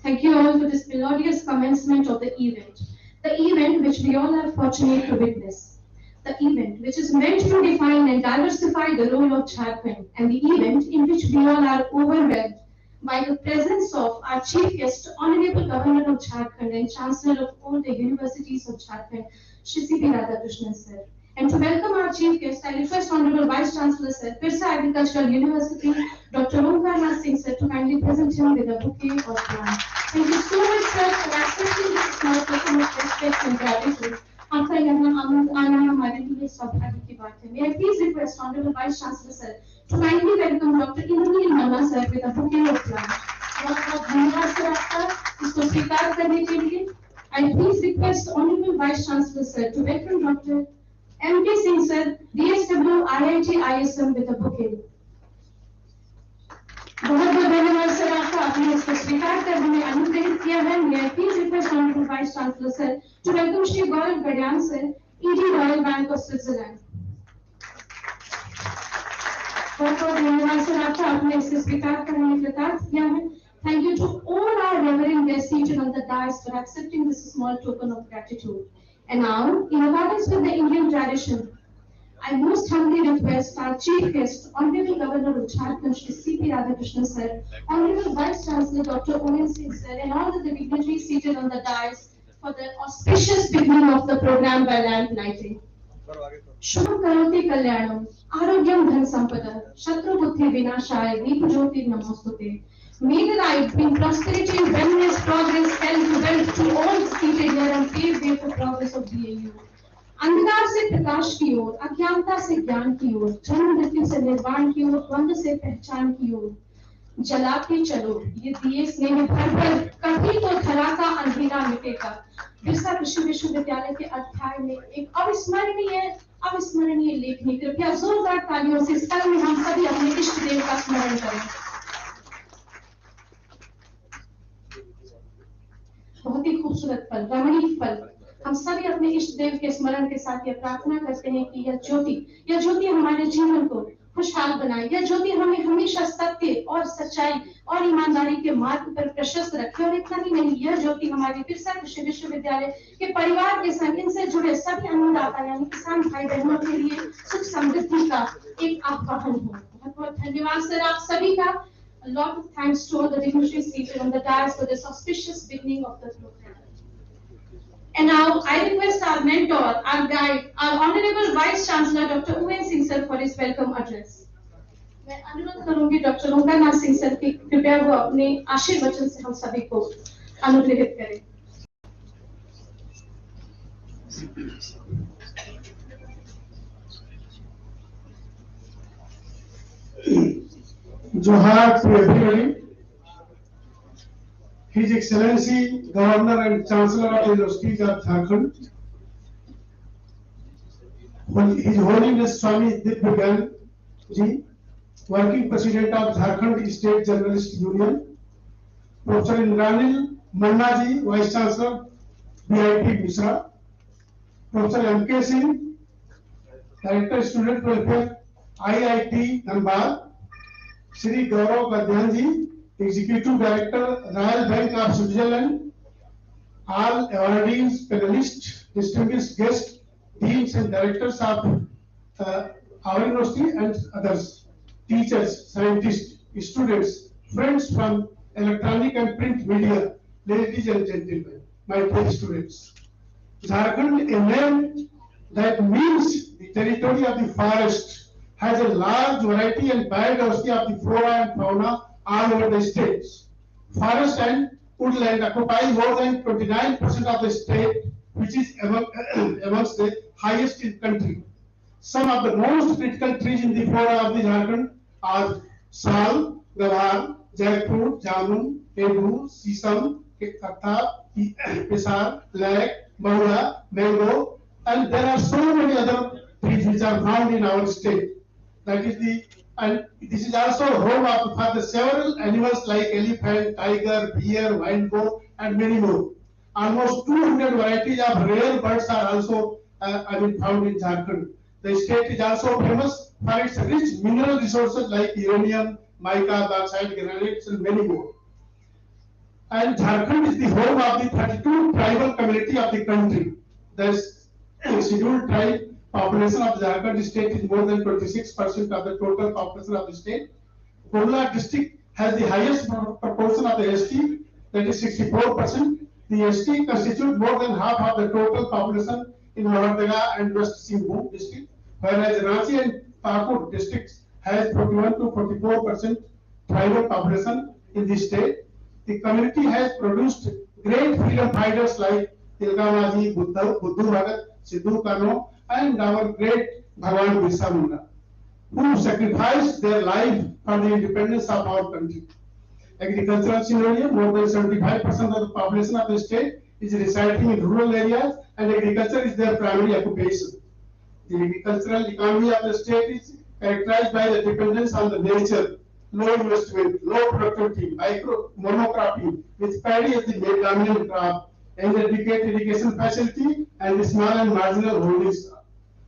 Thank you all for this melodious commencement of the event. The event which we all are fortunate to witness. The event which is meant to define and diversify the role of Jharkhand, and the event in which we all are overwhelmed by the presence of our chief guest, Honorable Governor of Jharkhand and Chancellor of all the universities of Jharkhand, Shri C.P. Radhakrishnan sir. And to welcome our chief guest, I request Honorable Vice Chancellor Sir, Pirsa Agricultural University, Dr. Omkar Nath Singh sir, to kindly present him with a bouquet of plants. Thank you so much, sir, for that and gratitude. आपका यहाँ आना हमारे लिए सौभाग्य की बात है. May I please request Honorable Vice Chancellor Sir to kindly welcome Dr. Indranil Manna Sir with a bouquet of flowers. बहुत धन्यवाद सर आपका इसको स्वीकार करने के लिए. I please request Honorable Vice Chancellor Sir to welcome Dr. M.K. Singh Sir, DSW IIT ISM with a bouquet. बहुत बहुत धन्यवाद सर आपका, आपने इसको स्वीकार कर हमें अनुग्रहित किया है. May I please request Honorable Vice Chancellor Sir to welcome Shri Gaurav Gadyan Sir, ED Royal Bank of Switzerland. बहुत बहुत धन्यवाद सर आपका, आपने इसको स्वीकार करने में कृतार्थ किया है. Thank you to all our reverend guests seated on the dais for accepting this small token of gratitude. And now, in accordance with the Indian tradition, I most humbly request our Chief Guest, Honorable Governor of Jharkhand, Shri C.P. Radhakrishnan Sir, Honorable Vice Chancellor Dr. O.N. Singh Sir, and all the dignitaries seated on the dais for the auspicious beginning of the program by lamp lighting. Shubham karoti kalyanam, arogyam dhan sampada, shatru buddhi vinashaya, deep jyoti namostute. May the light bring prosperity, wellness, progress, health, wealth to all seated here and pave way for progress of BAU. अंधकार से प्रकाश की ओर, अज्ञानता से ज्ञान की ओर, जन्म मृत्यु से निर्वाण की ओर, द्वंद से पहचान की ओर, जलाते चलो ये दिए स्नेह भर भर, कभी तो धरा का अंधेरा मिटेगा. बिरसा कृषि विश्वविद्यालय के अध्याय में एक अविस्मरणीय लेखनी. कृपया जोरदार तालियों से इस पल में हम सभी अपने इष्ट देव का स्मरण करें. बहुत ही खूबसूरत पल, रमणीक पल. हम सभी अपने इष्ट देव के स्मरण के साथ यह प्रार्थना करते हैं कि यह ज्योति हमारे जीवन को खुशहाल बनाए. यह ज्योति हमें हमेशा सत्य और सच्चाई और ईमानदारी के मार्ग पर प्रशस्त रखे. और इतना ही नहीं, यह ज्योति हमारे बिरसा कृषि विश्वविद्यालय के परिवार के संग इनसे जुड़े सभी अन्नदाता यानी किसान भाई बहनों के लिए सुख समृद्धि का एक आह्वान हो. बहुत बहुत धन्यवाद सर आप सभी का. A lot of thanks to all the dignitaries seated on the dais for this auspicious beginning of the program. And now I request our mentor, our guide, our Honorable Vice Chancellor Dr. O.N. Singh Sir for his welcome address. मैं अनुरोध करूंगी doctor Omkarnath Singh sir की कृपया वो अपने आशीर्वचन से हम सभी को अनुग्रहित करें. Johar to everybody. His Excellency Governor and Chancellor of the University of Jharkhand, His Holiness Swami Divyagan Ji, Working President of Jharkhand State Journalist Union, Professor Indranil Manna Ji, Vice Chancellor BIT Misra, Professor M.K. Singh, Director Student Welfare IIT Dhanbad, Shri Gaurav Gadyan Ji, Executive Director, Royal Bank of Switzerland, all awardees, panelists, distinguished guests, deans and directors of our university and others, teachers, scientists, students, friends from electronic and print media, ladies and gentlemen, my dear students. Jharkhand, a name that means the territory of the forest, has a large variety and biodiversity of the flora and fauna all over the states. Forest and woodland occupy more than 29% of the state, which is amongst the highest in the country. Some of the most critical trees in the flora of the Jharkhand are sal, gawar, jackfruit, jamun, edu, sisam, katha, pisar, lek, mahua, mango, and there are so many other trees which are found in our state. That is and this is also home for the several animals like elephant, tiger, bear, wild boar, and many more. Almost 200 varieties of rare birds are also found in Jharkhand. The state is also famous for its rich mineral resources like uranium, mica, bauxite, granites, and many more. And Jharkhand is the home of the 32 tribal community of the country. The scheduled tribe population of Jharkhand state is more than 26% of the total population of the state. Kurla district has the highest proportion of the ST, that is 64%. The ST constitute more than half of the total population in Lohardaga and West Singhu district, whereas Ranchi and Pakur districts has 41 to 44% tribal population in the state. The community has produced great freedom fighters like Tilgamaji, Buddhu Bhagat, Sidhu Kano, and our great Bhagwan Birsa Munda, who sacrificed their life for the independence of our country. Agricultural scenario, more than 75% of the population of the state is residing in rural areas, and agriculture is their primary occupation. The agricultural economy of the state is characterized by the dependence on the nature, low investment, low productivity, monocropping, with paddy as the main dominant crop, and adequate irrigation facility and the small and marginal holdings.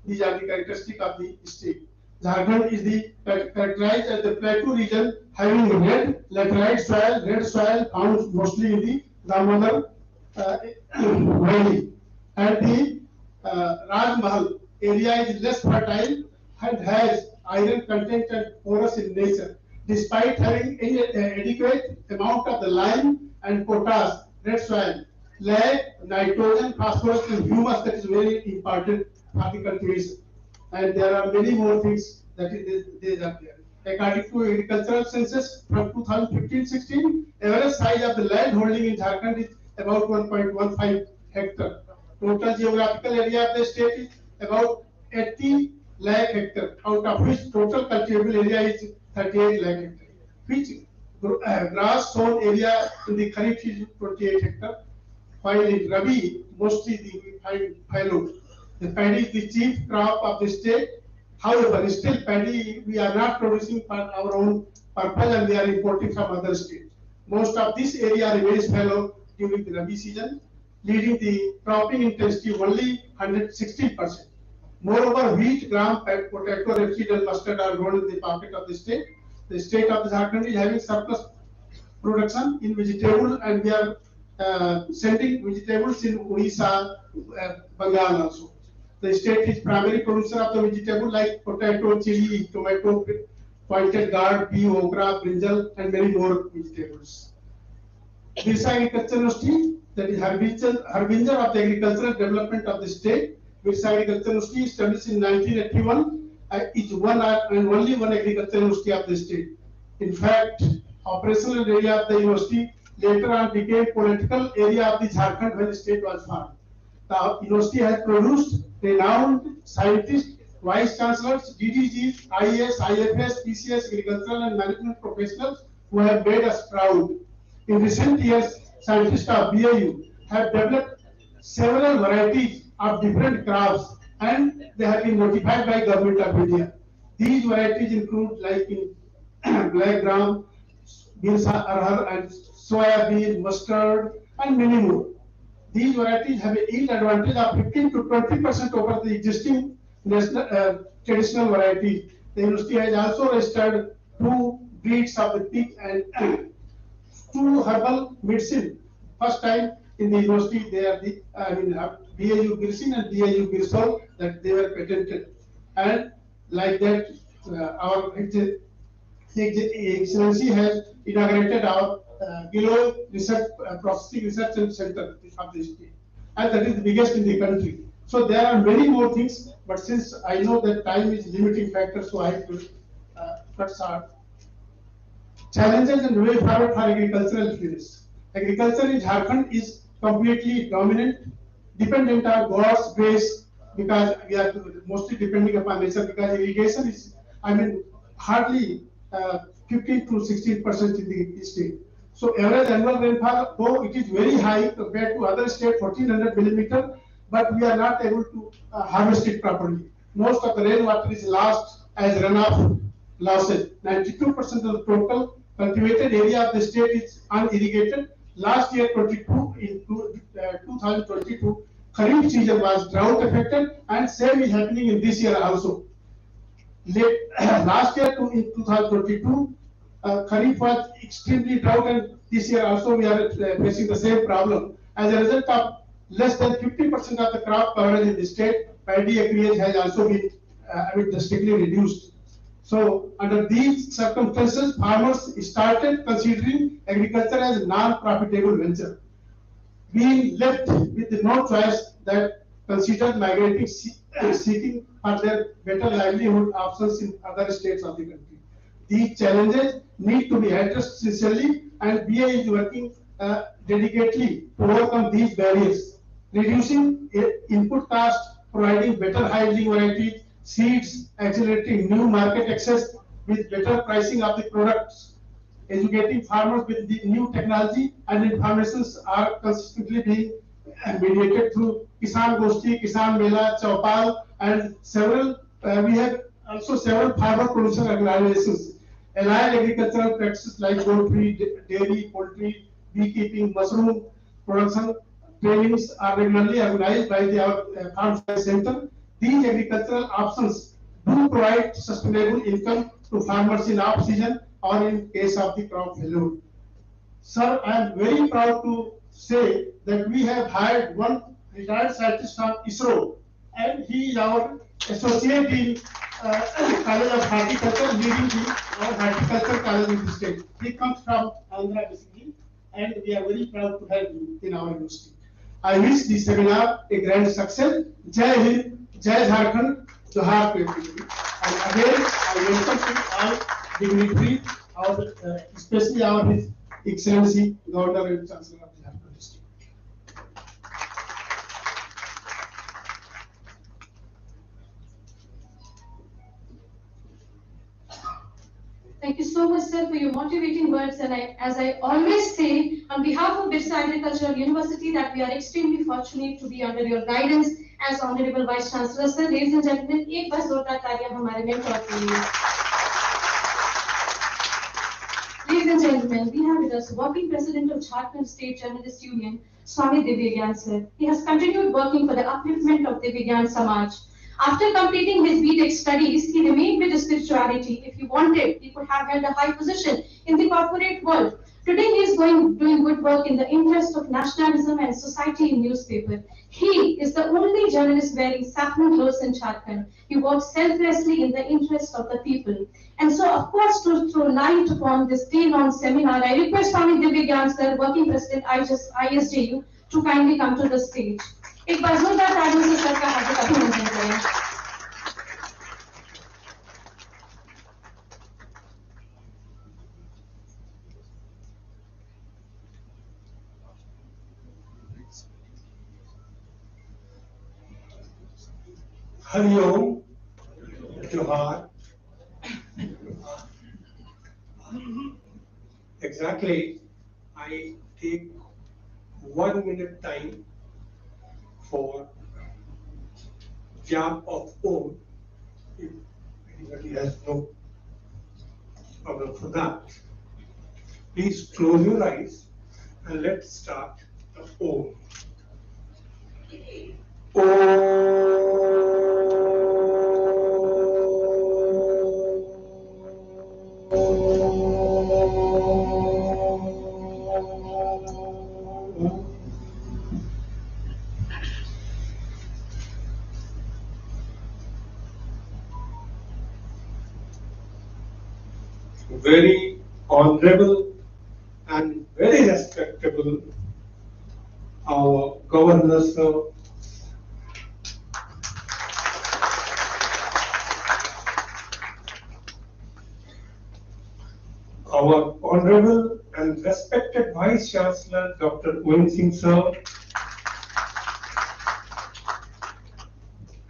These are the characteristics of the state. Jharkhand is the characterized as the plateau region having red laterite soil, red soil found mostly in the Damodar valley, and the Raj Mahal area is less fertile and has iron content and porous in nature. Despite having adequate amount of the lime and potash, red soil, lack nitrogen, phosphorus, and humus that is very important for the cultivation. And there are many more things that is are there. According to agricultural census from 2015-16, average size of the land holding in Jharkhand is about 1.15 hectare. Total geographical area of the state is about 80 lakh hectare, out of which total cultivable area is 38 lakh hectare, which grass sown area in the Kharif is 28 hectare, while in Rabi mostly we find fallow. The paddy is the chief crop of the state. However, still paddy we are not producing for our own purpose, and we are importing from other states. Most of this area remains fallow during the Rabi season, leading the cropping intensity only 116%. Moreover, wheat, gram, potato, rapeseed, and mustard are grown in the pocket of the state. The state of Jharkhand is having surplus production in vegetable, and we are sending vegetables in Odisha, Bengal also. The state is primary producer of the vegetable like potato, chili, tomato, pointed gourd, pea, okra, brinjal, and many more vegetables. Birsa Agriculture University, that is harbinger of the agricultural development of the state. Birsa Agriculture University, established in 1981, is one and only one agricultural university of the state. In fact, operational area of the university later on became political area of the Jharkhand when the state was formed. The university has produced renowned scientists, vice chancellors, DDGs, IAS, IFS, PCS, agricultural and management professionals who have made us proud. In recent years, scientists of BAU have developed several varieties of different crops, and they have been notified by Government of India. These varieties include like in black gram, birsa arhar, and soya bean, mustard, and many more. These varieties have a yield advantage of 15 to 20% over the existing national, traditional varieties. The university has also registered 2 breeds of the pig and 2 herbal medicine. First time in the university they are the BAU Birsin and BAU Birsol that they were patented. And like that, our Excellency has inaugurated our Gilo Research Processing Research and Center of the state, and that is the biggest in the country. So there are many more things, but since I know that time is limiting factor, so I have to cut short. Challenges and way forward for agricultural fields. Agriculture in Jharkhand is completely dominant, dependent on God's grace, because we are mostly depending upon nature, because irrigation is, hardly 15 to 16% in the state. So average annual rainfall, though it is very high compared to other states, 1400 millimeter, but we are not able to harvest it properly. Most of the rainwater is lost as runoff losses. 92% of the total cultivated area of the state is unirrigated. Last year, 2022, Kharif season was drought affected, and same is happening in this year also. Last year in 2022, Kharif was extremely drought, and this year also we are facing the same problem. As a result of less than 50% of the crop coverage in the state, paddy acreage has also been drastically reduced. So under these circumstances, farmers started considering agriculture as a non-profitable venture, being left with no choice that considered migrating, seeking for their better livelihood options in other states of the country. These challenges need to be addressed sincerely, and BA is working dedicatedly to overcome these barriers. reducing input cost, providing better high-yielding varieties, seeds, accelerating new market access with better pricing of the products, educating farmers with the new technology and informations are consistently being mediated through Kisan Goshti, Kisan Mela, Chaupal, and several. We have also several farmer producer organizations. Allied agricultural practices like poultry, dairy, poultry, beekeeping, mushroom production trainings are regularly organized by the Farm Science Center. These agricultural options do provide sustainable income to farmers in off-season or in case of the crop failure. Sir, I am very proud to say that we have hired one retired scientist from ISRO, and he is our associate in College of Horticulture, leading our horticulture college in the state. He comes from Andhra basically, and we are very proud to have him in our university. I wish this seminar a grand success. Jai Hind, Jai Jharkhand, Johar to everybody. And again, I welcome to all dignitaries, especially our His Excellency Governor and Chancellor of the Jharkhand district. Thank you so much, sir, for your motivating words. And as I always say, on behalf of Birsa Agricultural University, that we are extremely fortunate to be under your guidance as Honorable Vice Chancellor, sir. Ladies and gentlemen, एक बार जोरदार तालियां हमारे mentor के लिए. Ladies and gentlemen, we have with us working president of Jharkhand State Journalist Union, Swami Divyagyan sir. He has continued working for the upliftment of Divyagyan Samaj. After completing his BTech studies, he remained with spirituality. If he wanted, he could have held a high position in the corporate world. Today, he is doing good work in the interest of nationalism and society in newspaper. He is the only journalist wearing saffron clothes in Jharkhand. He works selflessly in the interest of the people. And so, of course, to throw light upon this day-long seminar, I request Swami Divyagyan sir, working president ISJU, to kindly come to the stage. एक बार जोरदार तालियों से sir का हार्दिक अभिनंदन करें. Hari Om, Johar. Exactly, I take 1 minute time for jap of Om, if anybody has no problem for that. Please close your eyes and let's start the Om. Very honorable and very respectable our Governor sir, our honorable and respected Vice Chancellor Dr. Owen Singh sir,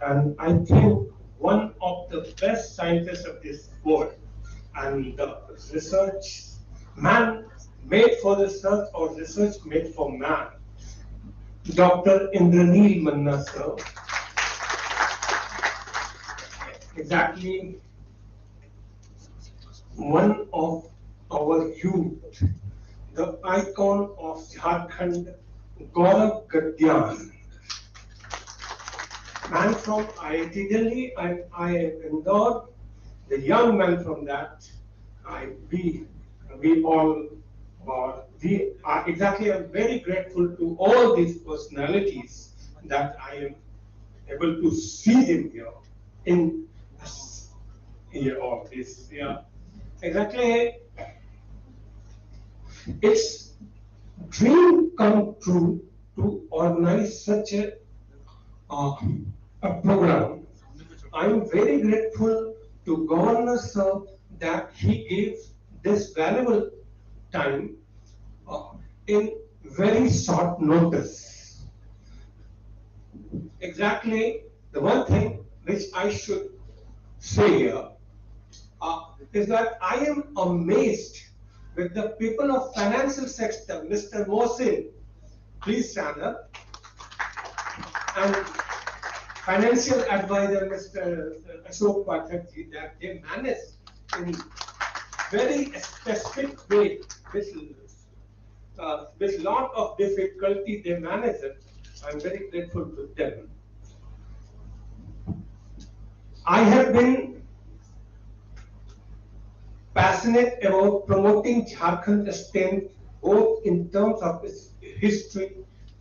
and I think one of the best scientists of this world, and the research man made for research or research made for man, Dr. Indraneel Manna sir. Exactly one of our youth, the icon of Jharkhand, Gaurav Gadyan. Man from IIT Delhi and I am Indore, the young man from that. We all are exactly. I'm very grateful to all these personalities that I am able to see him here in all this. Yeah, exactly. It's dream come true to organize such a program. I'm very grateful to Governor sir that he gave this valuable time in very short notice. exactly the one thing which I should say here is that I am amazed with the people of financial sector. Mr. Mohsin, please stand up. And financial advisor, Mr. Ashok Pathak ji, that they manage in very specific way with lot of difficulty they manage it. I'm very grateful to them. I have been passionate about promoting Jharkhand state both in terms of its history,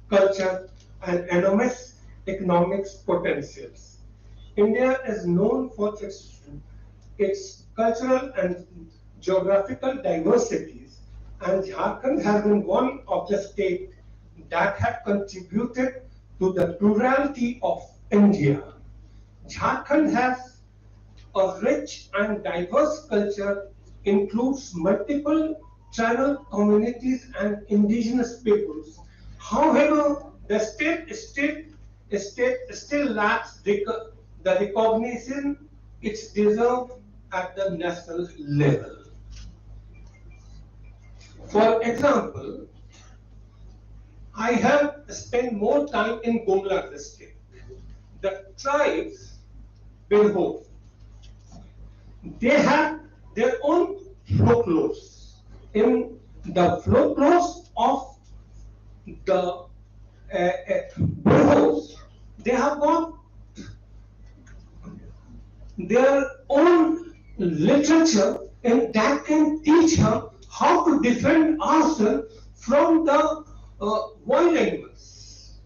culture, and enormous economic potentials. India is known for its cultural and geographical diversities, and Jharkhand has been one of the states that have contributed to the plurality of India. Jharkhand has a rich and diverse culture, includes multiple tribal communities and indigenous peoples. However, the state still lacks the recognition it deserves at the national level. For example, I have spent more time in Gumla district. The tribes BAU, they have their own folklores. In the folklores of the BAUs, they have got their own literature, and that can teach her how to defend ourselves from the wild animals.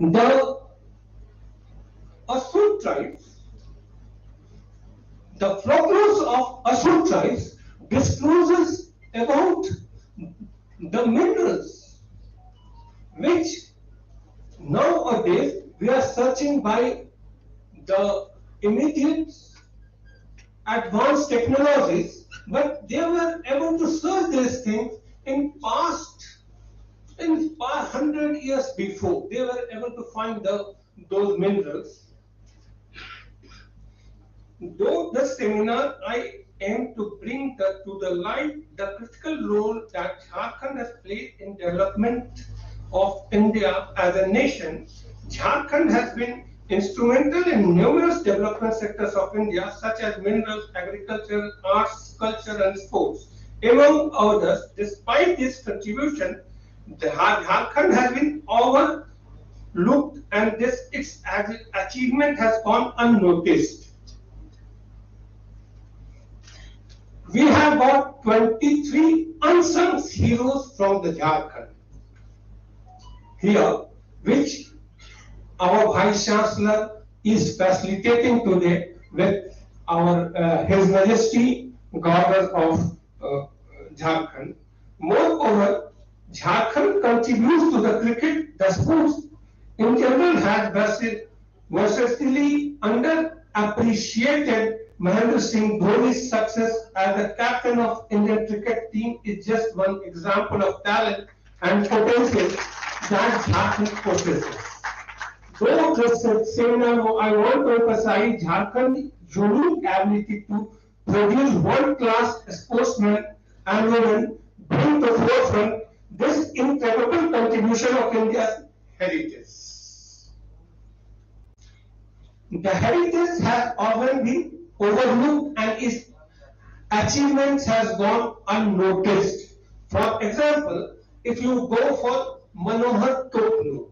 The Asur tribes, the folklores of Asur tribes discloses about the minerals which nowadays we are searching by the immediate advanced technologies, but they were able to search these things in 100 years before. They were able to find those minerals. Though the seminar, I aim to bring to the light the critical role that Jharkhand has played in development of India as a nation. Jharkhand has been instrumental in numerous development sectors of India, such as minerals, agriculture, arts, culture, and sports. Among others, despite this contribution, Jharkhand has been overlooked, and its achievement has gone unnoticed. We have got 23 unsung heroes from the Jharkhand here, which our Vice Chancellor is facilitating today with His Majesty Governor of Jharkhand. Moreover, Jharkhand contributes to the cricket. The sports in general has vastly underappreciated. Mahendra Singh Dhoni's success as the captain of Indian cricket team is just one example of talent and potential that Jharkhand possesses. Though this seminar, I want to emphasize Jharkhand's unique ability to produce world-class sportsmen and women, bring to forefront this incredible contribution of India's heritage. The heritage has often been overlooked and its achievements has gone unnoticed. For example, if you go for Manohar Topnu,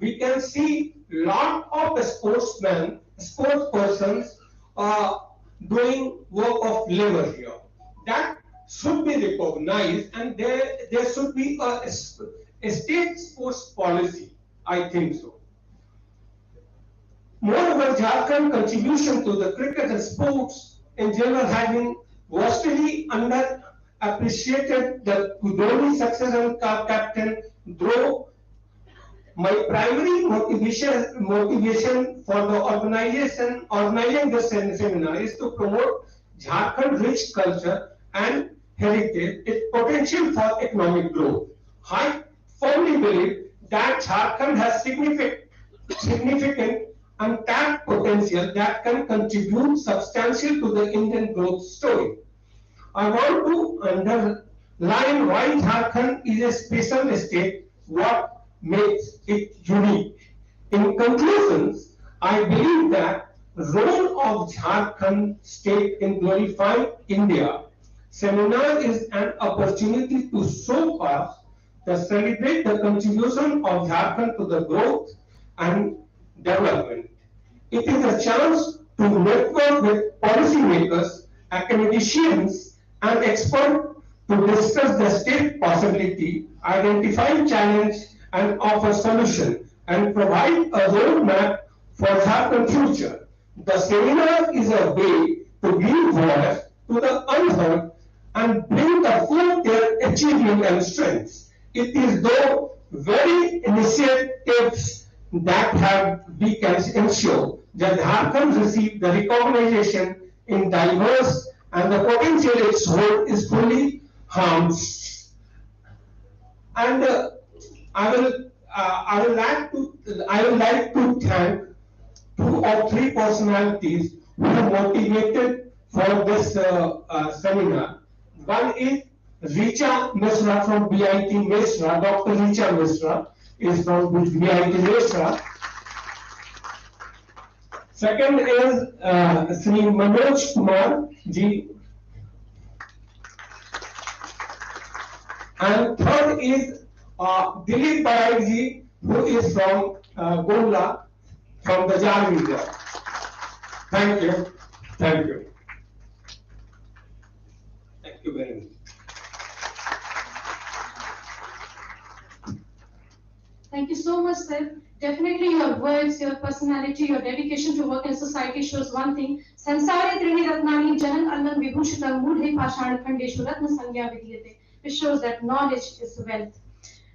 we can see lot of sportsmen, sports persons doing work of labor here. That should be recognized, and there should be a state sports policy, I think so. Moreover, Jharkhand contribution to the cricket and sports in general has been vastly underappreciated. The Dhoni success as captain, though my primary motivation for the organizing this seminar is to promote Jharkhand rich culture and heritage, its potential for economic growth. I firmly believe that Jharkhand has significant untapped potential that can contribute substantial to the Indian growth story. I want to underline why Jharkhand is a special state, what makes it unique. In conclusions, I believe that role of Jharkhand state in glorifying India seminar is an opportunity to showcase celebrate the contribution of Jharkhand to the growth and development. It is a chance to network with policymakers, academicians, and experts to discuss the state possibility, identify challenge, and offer solution, and provide a roadmap for Jharkhand future. The seminar is a way to give voice to the unheard and bring the full their achievement and strengths. It is though very initiatives that have we can ensure that Jharkhand receive the recognition in diverse and the potential its hold is fully harnessed. And I would like to thank 2 or 3 personalities who motivated for this seminar. One is Richa Misra from BIT Misra. Dr. Richa Misra is from BIT Misra. Second is Sri Manoj Kumar ji. And third is Dilip Barai ji, who is from Gondla, from the JAR media. Thank you. Thank you. Thank you very much. Thank you so much, sir. Definitely your words, your personality, your dedication to work in society shows one thing. Sansare Trini Ratnani Janan Allan Vibhushitam Mudhe Pashan Khandeshu Ratna Sangya Vidyate, which shows that knowledge is wealth.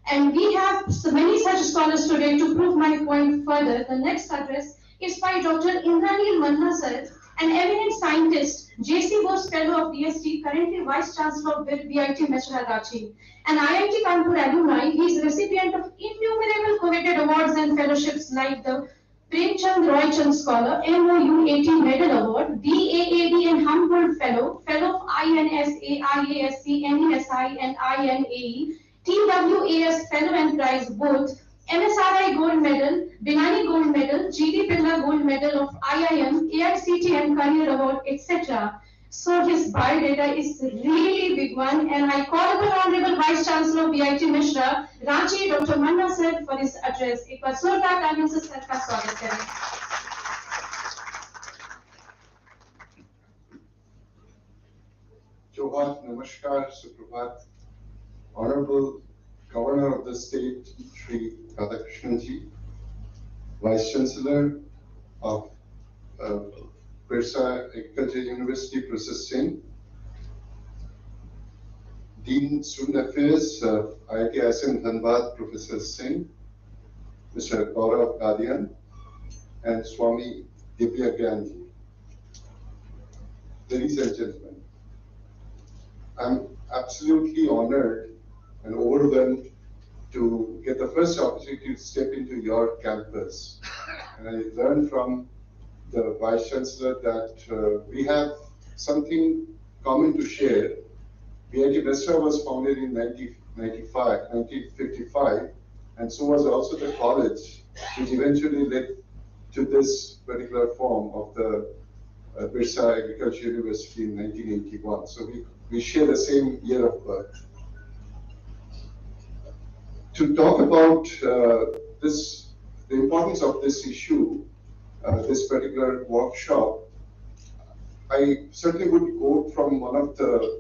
And we have so many such scholars today to prove my point further. The next address is by Dr. Indranil Manna sir, an eminent scientist, J.C. Bose Fellow of DST, currently Vice Chancellor of BIT Mechra Ranchi. An IIT Kanpur alumni, he is recipient of innumerable coveted awards and fellowships like the Premchand Roychand Scholar, MOU 18 Medal Award, DAAD and Humboldt Fellow, Fellow of INSA, IASC, NESI and INAE, TWAS Fellow and Prize both, MSRI Gold Medal, Binani Gold Medal, GD Pilla Gold Medal of IIM, AICTM Career Award, etc. So his biodata is really big one, and I call upon Honorable Vice Chancellor of BIT Mishra, Ranchi, Dr. Manna sir for his address. एक बार जोरदार तालियों से sir का स्वागत करें. Johar, Namaskar, Suprabhat. Honorable Governor of the state, Shri Radhakrishnan ji, Vice Chancellor of Birsa Agriculture University, Professor Singh, Dean Student Affairs, IIT ISM Dhanbad, Professor Singh, Mr. Gaurav Gadian, and Swami Divya Gyanji. Ladies and gentlemen, I'm absolutely honored and overwhelmed to get the first opportunity to step into your campus. And I learned from the Vice Chancellor that we have something common to share. BIT Mesra was founded in 1955, and so was also the college, which eventually led to this particular form of the Birsa Agriculture University in 1981. So we share the same year of birth. To talk about the importance of this issue, this particular workshop, I certainly would quote from one of the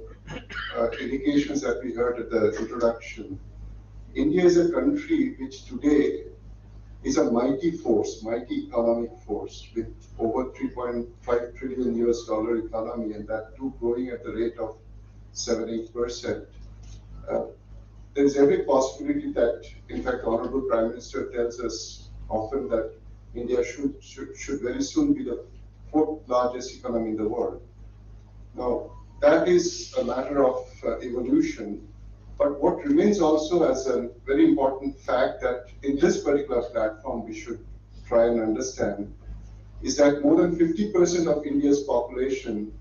indications that we heard at the introduction. India is a country which today is a mighty force, mighty economic force with over $3.5 trillion economy, and that too growing at the rate of 7-8%. There is every possibility that, in fact, Honorable Prime Minister tells us often that India should very soon be the 4th largest economy in the world. Now, that is a matter of evolution, But what remains also as a very important fact that in this particular platform we should try and understand is that more than 50% of India's population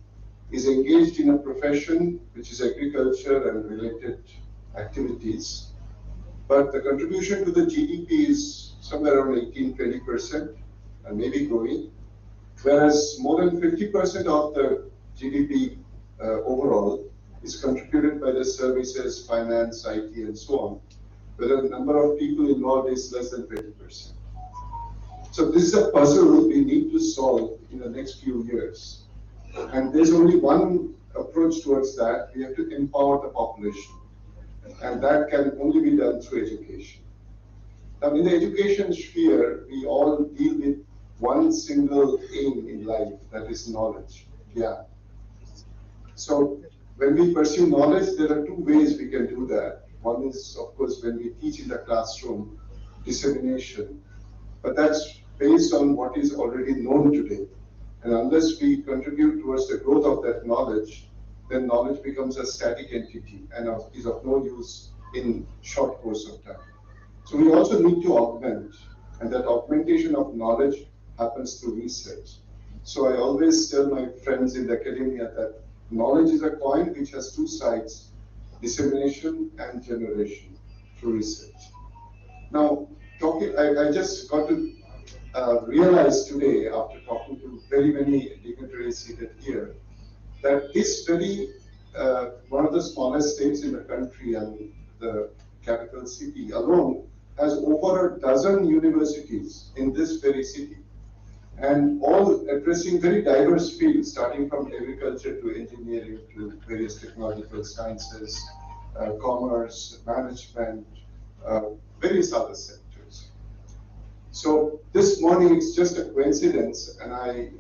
is engaged in a profession which is agriculture and related activities. But the contribution to the GDP is somewhere around 18-20% and maybe growing, whereas more than 50% of the GDP overall is contributed by the services, finance, IT, and so on, where the number of people involved is less than 20%. So this is a puzzle we need to solve in the next few years. And there's only one approach towards that. We have to empower the population. And that can only be done through education. Now, in the education sphere, we all deal with one single aim in life, that is knowledge. Yeah. So when we pursue knowledge, there are two ways we can do that. One is, of course, when we teach in the classroom, dissemination. But that's based on what is already known today. And unless we contribute towards the growth of that knowledge, then knowledge becomes a static entity and is of no use in short course of time. So we also need to augment, and that augmentation of knowledge happens through research. So I always tell my friends in the academia that knowledge is a coin which has two sides, dissemination and generation through research. Now, I just got to realize today, after talking to very many dignitaries seated here, that this very, one of the smallest states in the country and the capital city alone has over a dozen universities in this very city, and all addressing very diverse fields, starting from agriculture to engineering to various technological sciences, commerce, management, various other sectors. So this morning it's just a coincidence, and I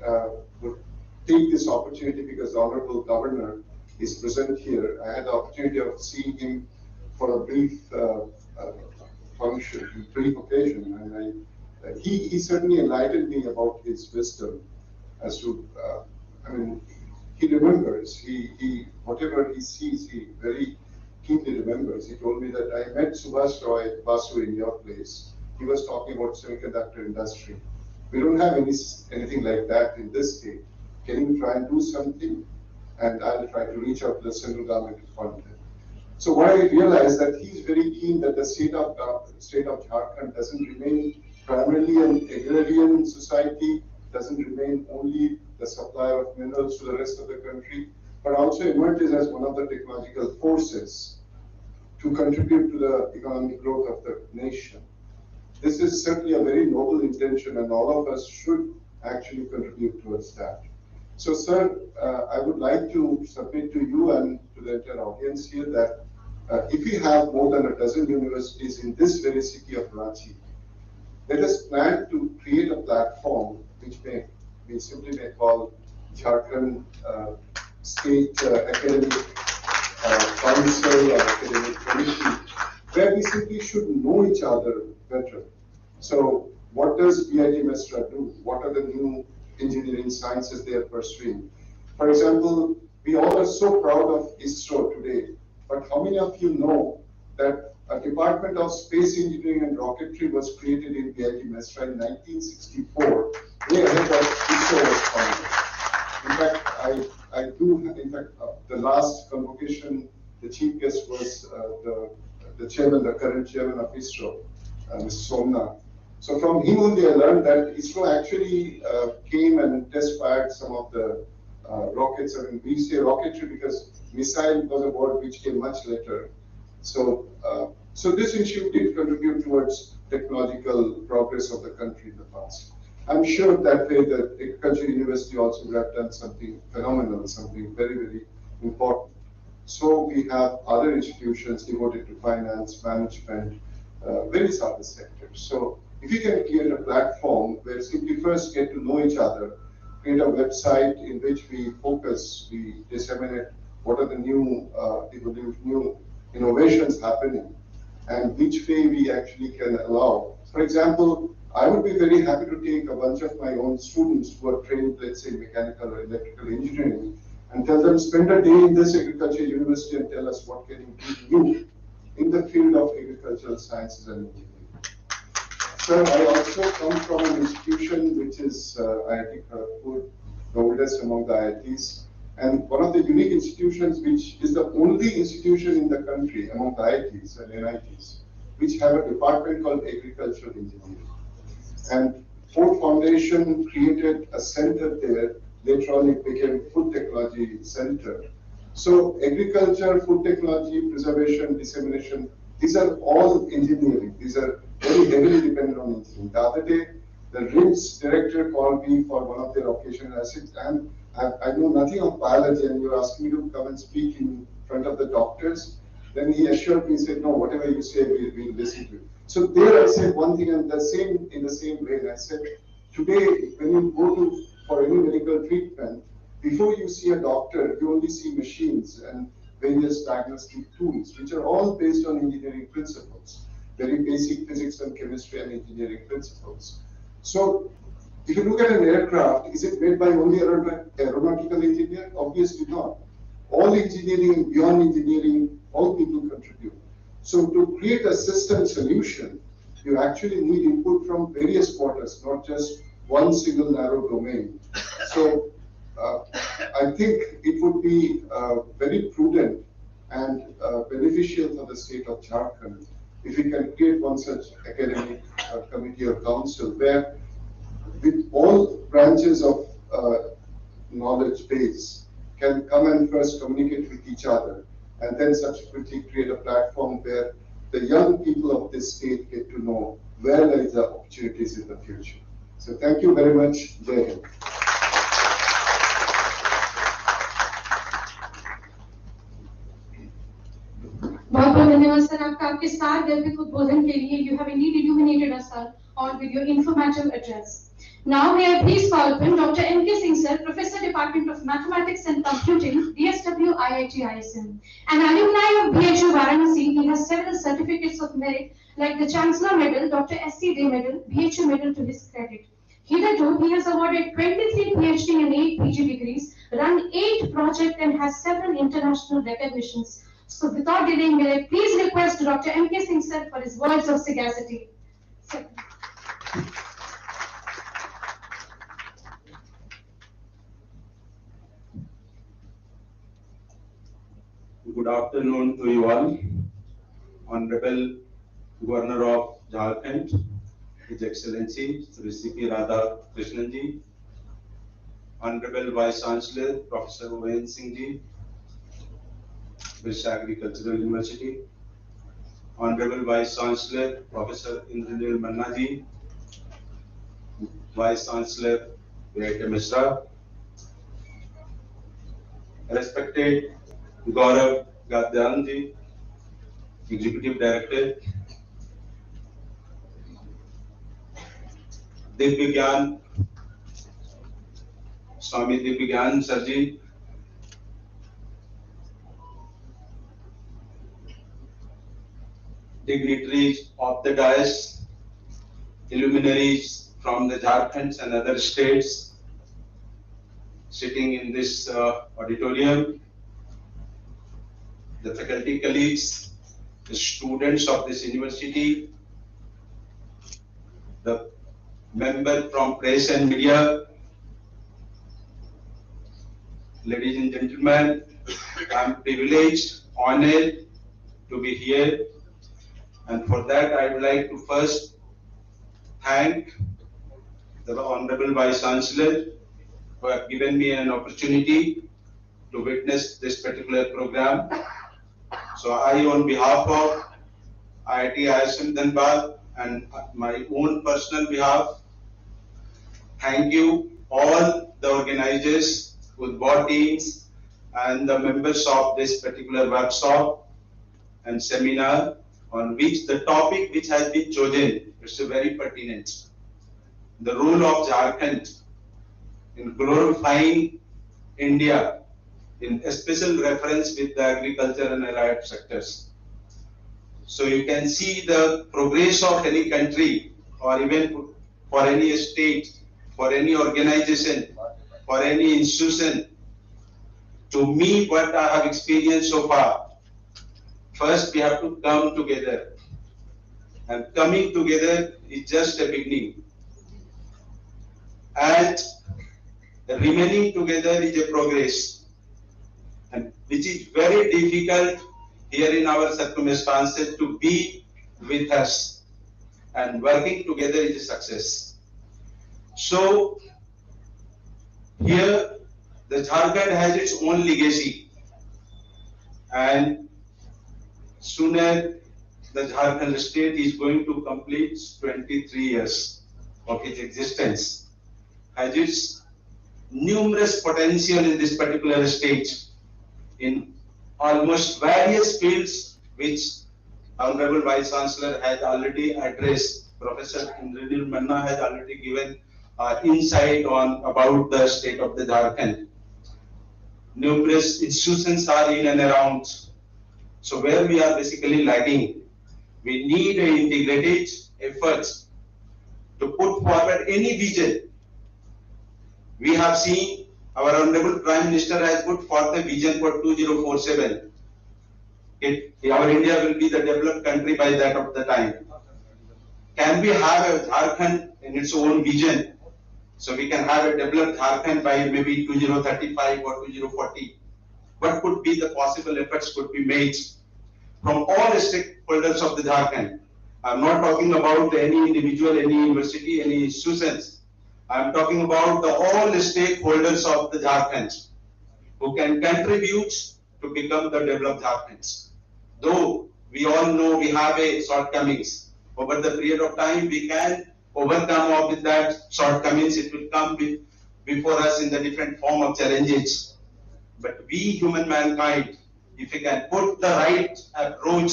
would take this opportunity because the Honorable Governor is present here. I had the opportunity of seeing him for a brief function, brief occasion, and he certainly enlightened me about his wisdom as to, I mean, he remembers, he whatever he sees, he very keenly remembers. He told me that I met Subhash Roy Basu in your place. He was talking about semiconductor industry. We don't have anything like that in this state. Can you try and do something? And I'll try to reach out to the central government to fund it. So what I realized that he's very keen that the state of Jharkhand doesn't remain primarily an agrarian society, doesn't remain only the supplier of minerals to the rest of the country, but also emerges as one of the technological forces to contribute to the economic growth of the nation. This is certainly a very noble intention, and all of us should actually contribute towards that. So, sir, I would like to submit to you and to the entire audience here that if we have more than a dozen universities in this very city of Ranchi, let us plan to create a platform which we simply may call Jharkhand State Academic Council or Academic Committee, where we simply should know each other better. So what does BIT Mestra do? What are the new engineering sciences they are pursuing? For example, we all are so proud of ISRO today, but how many of you know that a Department of Space Engineering and Rocketry was created in BIT Mestra in 1964, way ahead of ISRO was founded. In fact, the last convocation, the chief guest was the chairman, the current chairman of ISRO, Mr. Somnath. So from him only I learned that ISRO actually came and test fired some of the rockets. I mean, we say rocketry because missile was a word which came much later. So, so this institute did contribute towards technological progress of the country in the past. I'm sure that way the Agriculture University also would have done something phenomenal, something very, very important. So we have other institutions devoted to finance, management, various other sectors. So if you can create a platform where simply first get to know each other, create a website in which we focus, we disseminate what are the new new innovations happening, and which way we actually can allow. For example, I would be very happy to take a bunch of my own students who are trained, let's say, in mechanical or electrical engineering, and tell them, spend a day in this agriculture university and tell us what can you do. in the field of agricultural sciences and engineering. Sir, I also come from an institution which is IIT Kharagpur, the oldest among the IITs, and one of the unique institutions which is the only institution in the country among the IITs and NITs which have a department called Agricultural Engineering. And Ford Foundation created a center there. Later on, it became Food Technology Center. So agriculture, food technology, preservation, dissemination, these are all engineering. These are very heavily dependent on engineering. The other day, the RIMS director called me for one of their occasions. I said, I know nothing of biology, and you're asking me to come and speak in front of the doctors. Then he assured me, he said, no, whatever you say, we'll listen to you. So there I said one thing, and in the same way, I said, today, when you go for any medical treatment, before you see a doctor, you only see machines and various diagnostic tools, which are all based on engineering principles, very basic physics and chemistry and engineering principles. So if you look at an aircraft, is it made by only aeronautical engineer? Obviously not. All engineering, beyond engineering, all people contribute. So to create a system solution, you actually need input from various quarters, not just one single narrow domain. So I think it would be very prudent and beneficial for the state of Jharkhand if we can create one such academic committee or council where with all branches of knowledge base can come and first communicate with each other and then subsequently create a platform where the young people of this state get to know where there is the opportunities in the future. So thank you very much. Jai Hind. बहुत बहुत धन्यवाद sir आपका आपके साथ गर्भित उद्बोधन के लिए you have indeed illuminated us sir all with your informative address. Now may I please call upon Dr. M.K. Singh sir, Professor Department of Mathematics and Computing, DSW IIT ISM. An alumni of BAU Varanasi, he has several certificates of merit like the Chancellor Medal, Dr. S.C. Day Medal, BHU Medal to his credit. Hitherto, he has awarded 23 PhD and 8 PG degrees, run 8 projects and has several international recognitions. So without delaying, may I please request Dr. M.K. Singh sir for his words of sagacity. Sir. Good afternoon to you all. Honorable Governor of Jharkhand, His Excellency Sri C.P. Radha Krishnanji, Honorable Vice Chancellor Professor Owen Singh Ji, British Agricultural University, Honorable Vice Chancellor Professor Indranil Manna Ji, Vice Chancellor V.I.T. Mishra, respected Gaurav Gadyan Ji, Executive Director, Divya Swami Divya Sir Ji, dignitaries of the dais, luminaries from the Jharkhand and other states sitting in this auditorium, the faculty colleagues, the students of this university, the member from press and media, ladies and gentlemen, I am privileged, honored to be here, and for that I would like to first thank the Honorable Vice Chancellor who have given me an opportunity to witness this particular program. So I, on behalf of IIT ISM Dhanbad and my own personal behalf, thank you all the organizers, football teams, and the members of this particular workshop and seminar on which the topic which has been chosen is very pertinent. The role of Jharkhand in glorifying India in a special reference with the agriculture and allied sectors. So you can see the progress of any country or even for any state, for any organization, for any institution. To me, what I have experienced so far, first we have to come together. And coming together is just a beginning. And remaining together is a progress. And which is very difficult here in our circumstances to be with us. And working together is a success. So, here the Jharkhand has its own legacy. And sooner the Jharkhand state is going to complete 23 years of its existence. Has its numerous potential in this particular state in almost various fields which Honorable Vice Chancellor has already addressed. Professor Indranil Manna has already given insight on about the state of the Jharkhand. Numerous institutions are in and around. So where we are basically lagging, we need an integrated effort to put forward any vision. We have seen our Honorable Prime Minister has put forth a vision for 2047. Our India will be the developed country by that of the time. Can we have a Jharkhand in its own vision? So we can have a developed Jharkhand by maybe 2035 or 2040. What could be the possible efforts could be made from all stakeholders of the Jharkhand? I'm not talking about any individual, any university, any institutions. I'm talking about all the stakeholders of the Jharkhand who can contribute to become the developed Jharkhand. Though we all know we have a shortcomings, over the period of time we can overcome with that shortcomings. It will come before us in the different form of challenges. But we human mankind, if we can put the right approach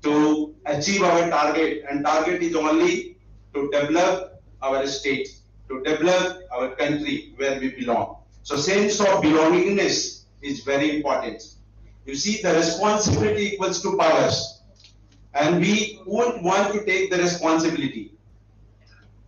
to achieve our target, and target is only to develop our state, to develop our country where we belong. So sense of belongingness is very important. You see, the responsibility equals to powers, and we won't want to take the responsibility.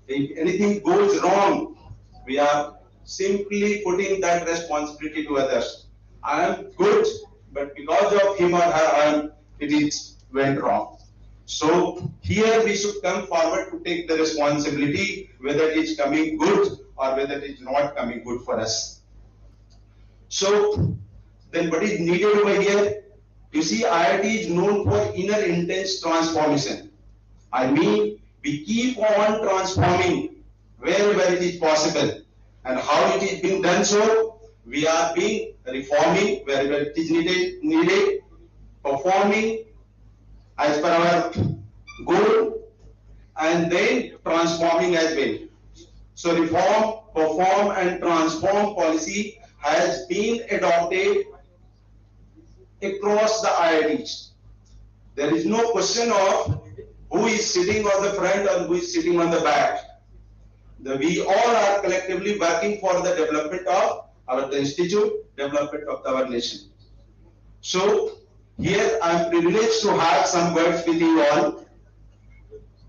If anything goes wrong, we are simply putting that responsibility to others. I am good, but because of him or her, it went wrong. So here we should come forward to take the responsibility, whether it is coming good or whether it is not coming good for us. So then what is needed over here? You see, IIT is known for inner intense transformation. I mean, we keep on transforming wherever it is possible. And how it is being done so? We are being reforming wherever it is needed, performing as per our goal, and then transforming as well. So reform, perform and transform policy has been adopted across the IITs. There is no question of who is sitting on the front or who is sitting on the back. We all are collectively working for the development of our institute, development of our nation. So here I am privileged to have some words with you all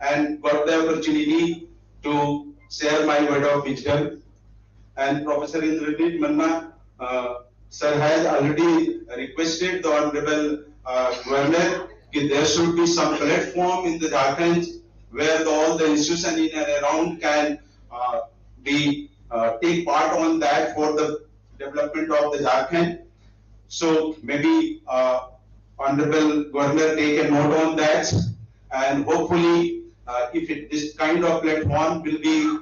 and got the opportunity to share my word of wisdom. And Professor Indranil Manna sir has already requested the Honorable Governor that there should be some platform in the Jharkhand where all the institutions in and around can take part on that for the development of the Jharkhand. So maybe Honorable Governor take a note on that, and hopefully if this kind of platform will be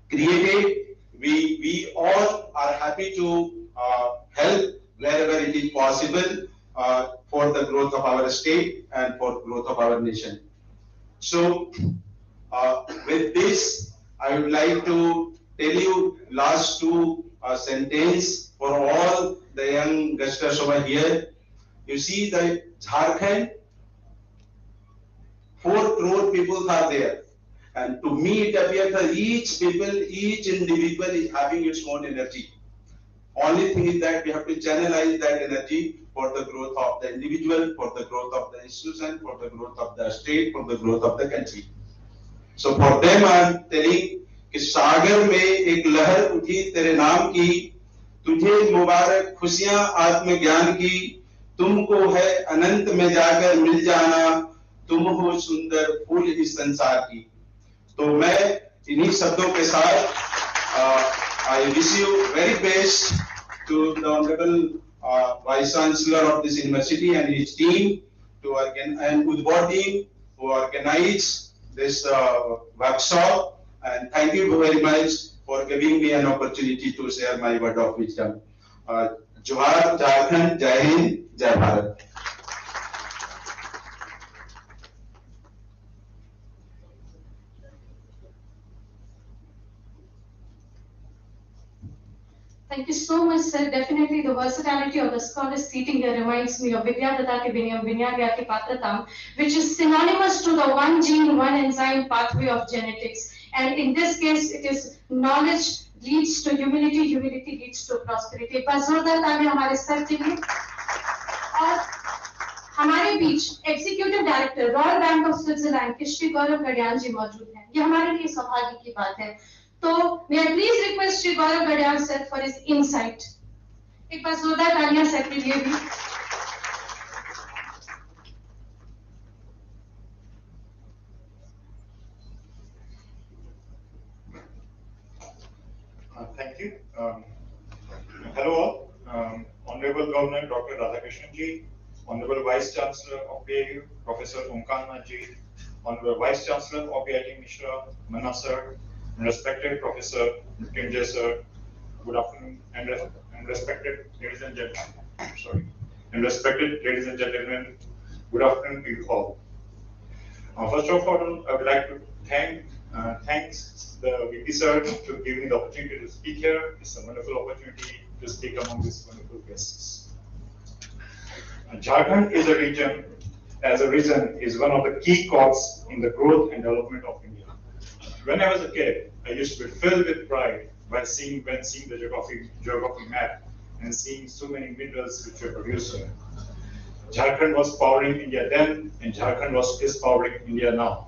created, we all are happy to help wherever it is possible for the growth of our state and for growth of our nation. So with this, I would like to tell you last two sentence for all the young youngsters over here. You see, the Jharkhand, 4 crore people are there. And to me, it appears that each individual is having its own energy. Only thing is that we have to channelize that energy for the growth of the individual, for the growth of the institution, for the growth of the state, for the growth of the country. So for them, I am telling कि सागर में एक लहर उठी तेरे नाम की, तुझे मुबारक खुशियां आत्मज्ञान की, तुमको है अनंत में जाकर मिल जाना, तुम हो सुंदर फूल इस संसार की। तो मैं इन्हीं शब्दों के साथ I wish you very best to the honourable vice chancellor of this university and his team to and Udbor team who organized this workshop, and thank you very much for giving me an opportunity to share my word of wisdom. Johar, Jharkhand, Jai Hind, Jai Bharat. Thank you so much, sir. Definitely, the versatility of the scholars seating here reminds me of Vidya Dadati Vinayam Vinyagyati Patratam, which is synonymous to the one gene, one enzyme pathway of genetics. And in this case, it is knowledge leads to humility, humility leads to prosperity. एक बार जोरदार तालियां हमारे sir के लिए। और हमारे बीच executive director Royal Bank of Switzerland के श्री गौरव गडियाल जी मौजूद हैं। ये हमारे लिए सौभाग्य की बात है। तो may I please request Shri Gaurav Gadiyal sir for his insight. एक बार जोरदार तालियां सर के लिए भी। Thank you. Hello all. Honorable Governor Dr. Radhakrishnan ji, Honorable Vice Chancellor of BAU Professor Omkarnath ji, Honorable Vice Chancellor of BIT Mishra Manna sir, respected Professor Mrityunjay sir, good afternoon, and respected ladies and gentlemen. And respected ladies and gentlemen, good afternoon to you all. First of all, I would like to thanks the VP sir to give me the opportunity to speak here. It's a wonderful opportunity to speak among these wonderful guests. Jharkhand is a region, is one of the key cogs in the growth and development of India. When I was a kid, I used to be filled with pride when seeing the geography map and seeing so many minerals which were produced here. Jharkhand was powering India then, and Jharkhand is powering India now.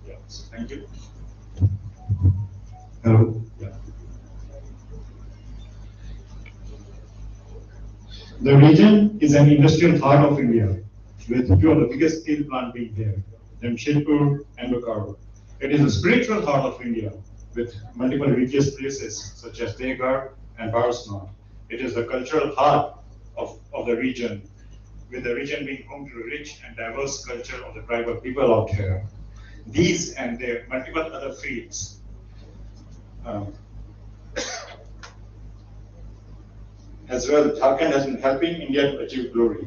Yeah. So thank you. Hello. Yeah. The region is an industrial heart of India, with two of the biggest steel plants being here, Jamshedpur and Bokaro. It is the spiritual heart of India, with multiple religious places such as Degar and Parasnath. It is the cultural heart of the region, with the region being home to the rich and diverse culture of the tribal people out here. These and their multiple other fields as well, Jharkhand has been helping India to achieve glory.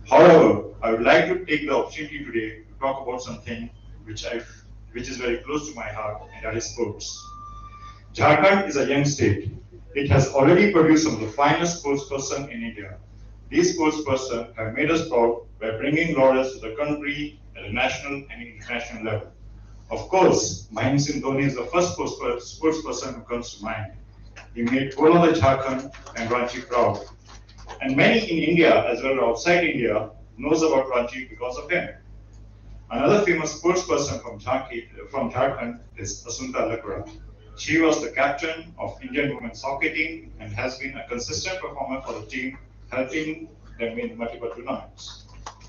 However, I would like to take the opportunity today to talk about something which is very close to my heart, and that is sports. Jharkhand is a young state. It has already produced some of the finest sportspersons in India. These sportspersons have made us proud by bringing laurels to the country at a national and international level. Of course, Mahendra Singh Dhoni is the first sportsperson who comes to mind. He made all of the Jharkhand and Ranchi proud. And many in India, as well as outside India, knows about Ranchi because of him. Another famous sportsperson from Jharkhand is Asunta Lakra. She was the captain of Indian women's hockey team and has been a consistent performer for the team, helping them win multiple tournaments.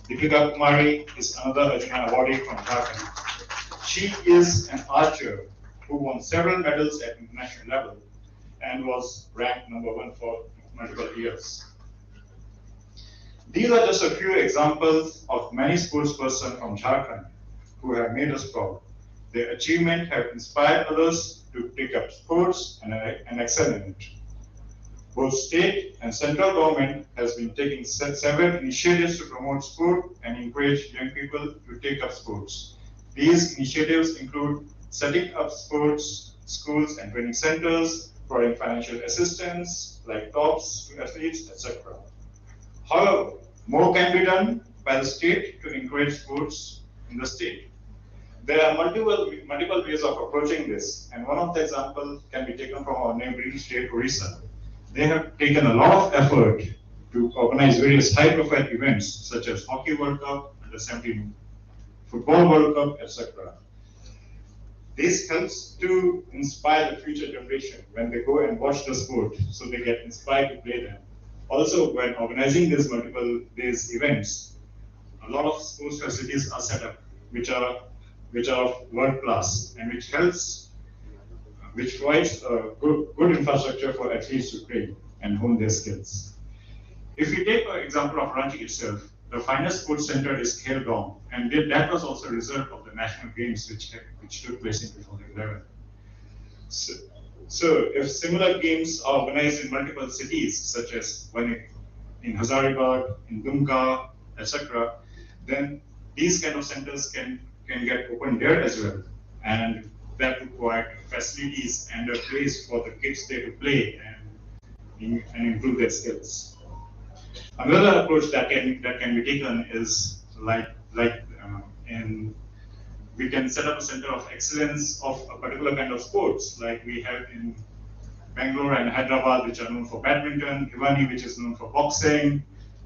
Deepika Kumari is another Arjuna awardee from Jharkhand. She is an archer who won several medals at international level and was ranked #1 for multiple years. These are just a few examples of many sportspersons from Jharkhand who have made us proud. Their achievements have inspired others to take up sports and excel in it. Both state and central government has been taking several initiatives to promote sport and encourage young people to take up sports. These initiatives include setting up sports schools and training centers, providing financial assistance like tops to athletes, etc. However, more can be done by the state to encourage sports in the state. There are multiple ways of approaching this, and one of the examples can be taken from our neighboring state, Orissa. They have taken a lot of effort to organize various high-profile events such as Hockey World Cup, the 17 Football World Cup, etc. This helps to inspire the future generation when they go and watch the sport, so they get inspired to play them. Also, when organizing these multiple days events, a lot of sports facilities are set up, which are of world class and which provides a good infrastructure for athletes to train and hone their skills. If we take an example of Ranchi itself, the finest sports center is Kheldong, and that was also a result of the national games which took place in 2011. So if similar games are organized in multiple cities, such as one in Hazaribagh, in Dumka, etc., then these kind of centers can get opened there as well, and that would provide facilities and a place for the kids there to play and improve their skills. Another approach that can be taken is in we can set up a center of excellence of a particular kind of sports, like we have in Bangalore and Hyderabad, which are known for badminton, Bhiwani, which is known for boxing,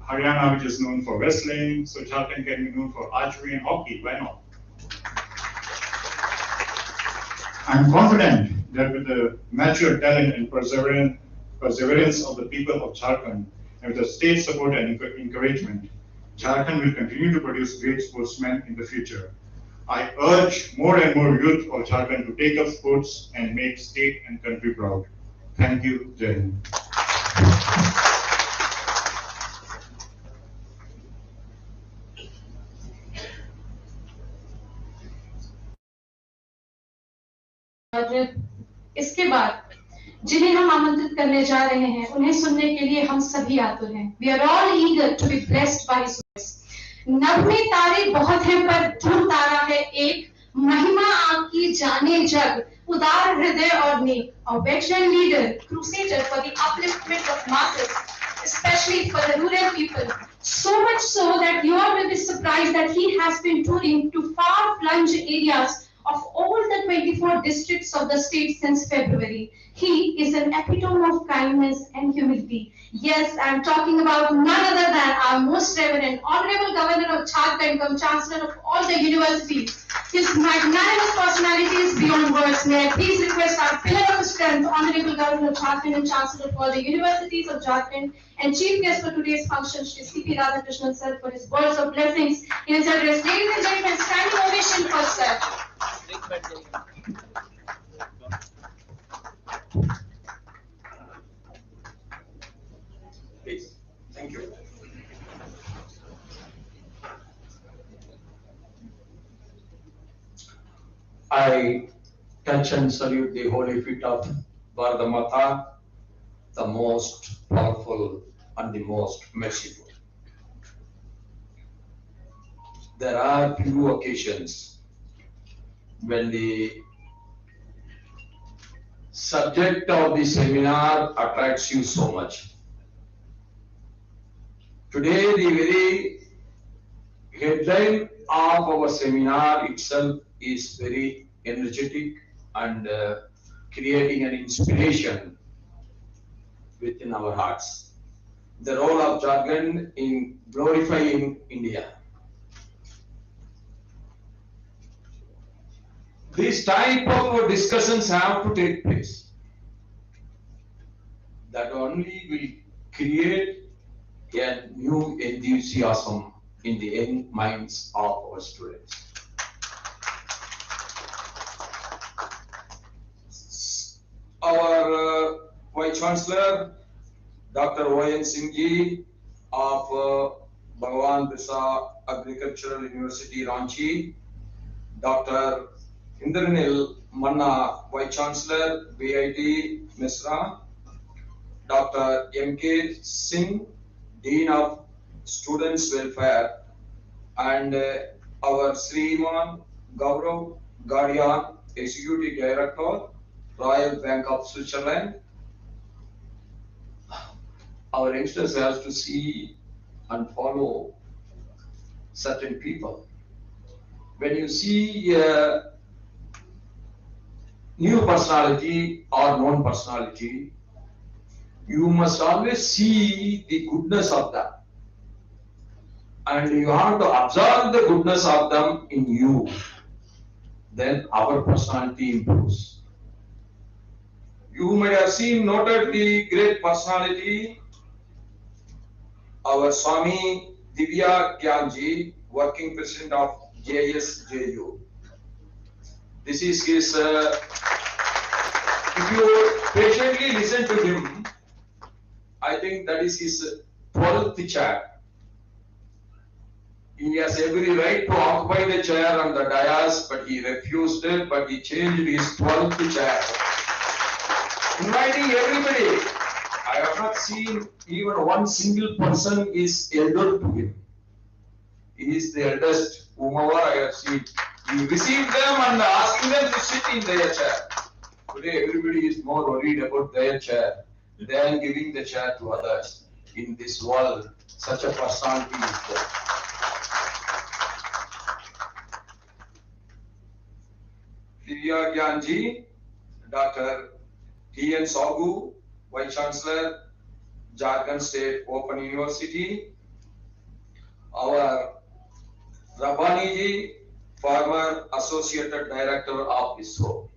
Haryana, which is known for wrestling, so Jharkhand can be known for archery and hockey. Why not? I'm confident that with the mature talent and perseverance of the people of Jharkhand, and with the state support and encouragement, Jharkhand will continue to produce great sportsmen in the future. I urge more and more youth of Jharkhand to take up sports and make state and country proud. Thank you, Jai Hind. और इसके बाद जिन्हें हम आमंत्रित करने जा रहे हैं उन्हें सुनने के लिए हम सभी आतुर हैं. We are all eager to be blessed by his voice. नभ में तारे बहुत हैं पर ध्रुव तारा है एक, महिमा आपकी जाने जग, उदार हृदय और नेक, a veteran leader, crusader for the upliftment of masses, especially for the rural people. So much so that you all will be surprised that he has been touring to far-flung areas of all the 24 districts of the state since February. He is an epitome of kindness and humility. Yes, I'm talking about none other than our most reverend, honorable governor of Jharkhand, come chancellor of all the universities. His magnanimous personality is beyond words. May I please request our pillar of strength, honorable governor of Jharkhand and chancellor of all the universities of Jharkhand and chief guest for today's function, Shri C.P. Radhakrishnan sir, for his words of blessings in his address. Ladies and gentlemen, standing ovation for sir. Please. Thank you. I touch and salute the holy feet of Bharata Mata, the most powerful and the most merciful. There are few occasions when the subject of the seminar attracts you so much. Today, the very headline of our seminar itself is very energetic and creating an inspiration within our hearts. The role of Jharkhand in glorifying India. These type of discussions have to take place. That only will create a new enthusiasm in the young minds of our students. Our Vice Chancellor, Dr. O.N. Singh ji of Bhagwan Birsa Agricultural University, Ranchi, Dr. Indranil Manna, Vice Chancellor, BIT, Misra, Dr. M.K. Singh, Dean of Students Welfare, and our Sriman Gaurav Gadian, Executive Director, Royal Bank of Switzerland. Our youngsters have to see and follow certain people. When you see a new personality or known personality, you must always see the goodness of them. And you have to observe the goodness of them in you. Then our personality improves. You might have noted the great personality our Swami Divya Gyanji, working president of JSJU. This is his, if you patiently listen to him, I think that is his 12th chair. He has every right to occupy the chair on the dais, but he refused it, but he changed his 12th chair. Inviting everybody. I have not seen even one single person is elder to him. He is the eldest whomever I have seen. He received them and asking them to sit in their chair. Today everybody is more worried about their chair than giving the chair to others. In this world, such a personality is there. Divya Gyanji, Dr. T.N. Sagu, Vice Chancellor, Jharkhand State Open University. Our Rabbani ji, former Associate Director of ISRO.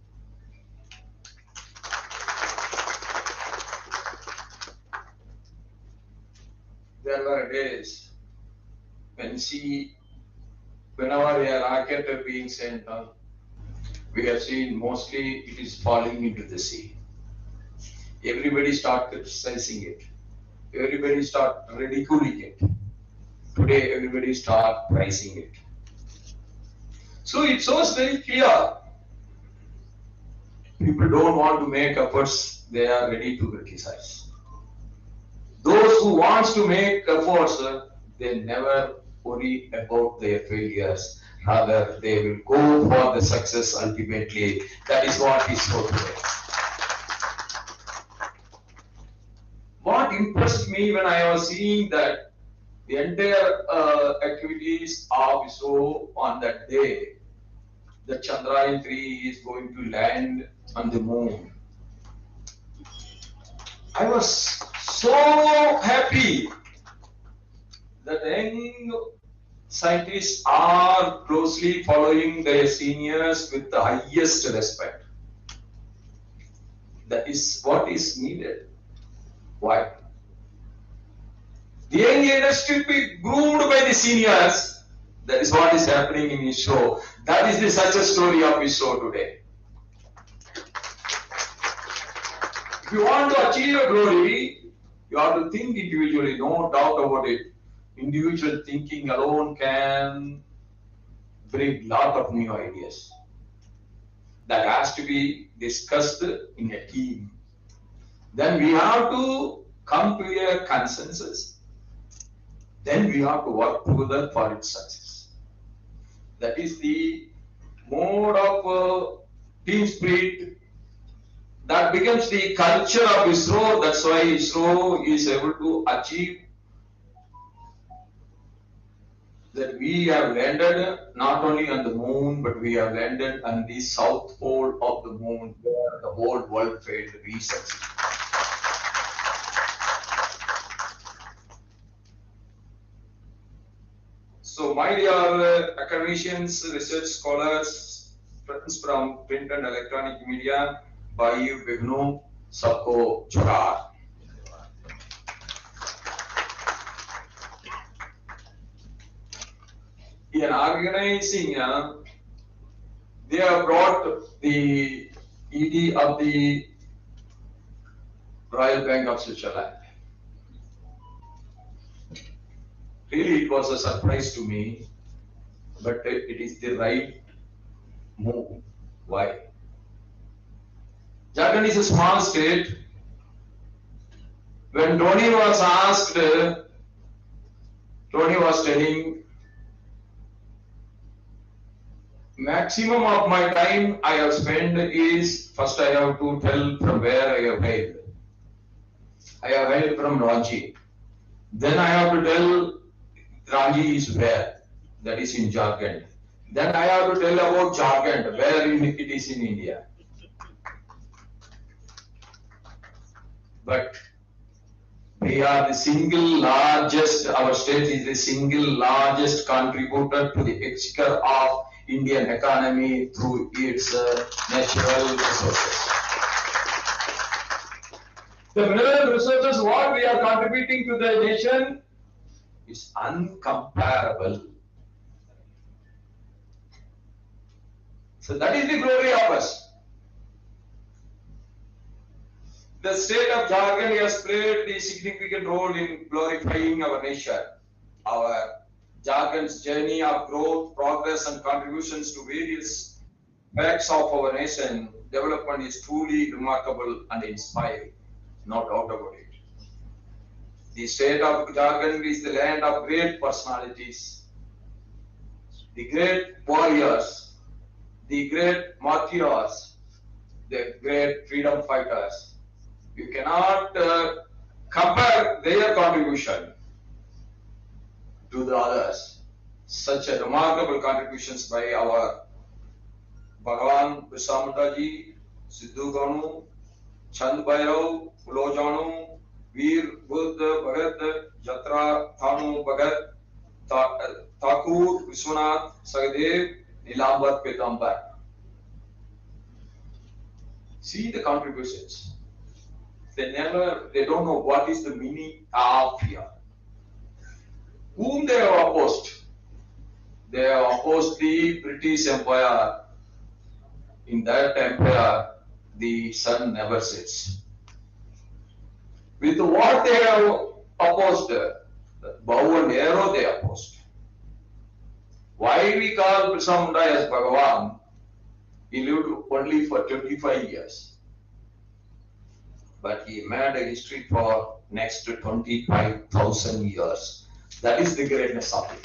There were days when whenever a rocket is being sent down, we have seen mostly it is falling into the sea. Everybody start criticizing it. Everybody start ridiculing it. Today everybody start praising it. So it shows very clear. People don't want to make efforts, they are ready to criticize. Those who want to make efforts, they never worry about their failures. Rather, they will go for the success ultimately. That is what is so today. What impressed me when I was seeing that the entire activities of ISRO on that day, the Chandrayaan 3 is going to land on the moon. I was so happy that young scientists are closely following their seniors with the highest respect. That is what is needed. Why? The young leaders should be groomed by the seniors. That is what is happening in ISRO. That is the success story of ISRO today. If you want to achieve a glory, you have to think individually, no doubt about it. Individual thinking alone can bring lot of new ideas. That has to be discussed in a team. Then we have to come to a consensus. Then we have to work together for its success. That is the mode of team spirit. That becomes the culture of ISRO. That's why ISRO is able to achieve that. We have landed not only on the moon, but we have landed on the south pole of the moon, where the whole world failed research. So, my dear academicians, research scholars, friends from print and electronic media, भाई बहनों सबको जोहार. In organizing, they have brought the ED of the Royal Bank of Switzerland. Really, it was a surprise to me, but it is the right move. Why? Jharkhand is a small state. When Tony was asked, Tony was telling, maximum of my time I have spent is, first I have to tell from where I have hailed. I have hailed from Ranchi. Then I have to tell Ranchi is where, that is in Jharkhand. Then I have to tell about Jharkhand, where it is in India. But we are the single largest, our state is the single largest contributor to the exchequer of Indian economy through its natural resources. The mineral resources, what we are contributing to the nation, is uncomparable. So that is the glory of us. The state of Jharkhand has played the significant role in glorifying our nation. Our Jharkhand's journey of growth, progress, and contributions to various aspects of our nation development is truly remarkable and inspiring. No doubt about it. The state of Jharkhand is the land of great personalities, the great warriors, the great martyrs, the great freedom fighters. You cannot compare their contribution to the others. Such a remarkable contributions by our Bhagavan Birsa Munda ji, Sidhu Ganu, Chand Bhairav, Fulo Janu, Veer Buddha Bhagat, Jatra Thanu Bhagat, Thakur Vishwanath Sagadev, Nilambar Pitambar. See the contributions. They don't know what is the meaning of fear. Whom they have opposed? They have opposed the British Empire. In that empire, the sun never sets. With what they have opposed? Bow and arrow they opposed. Why we call Birsa Munda as Bhagavan? He lived only for 25 years. But he made a history for next 25,000 years. That is the greatness of him.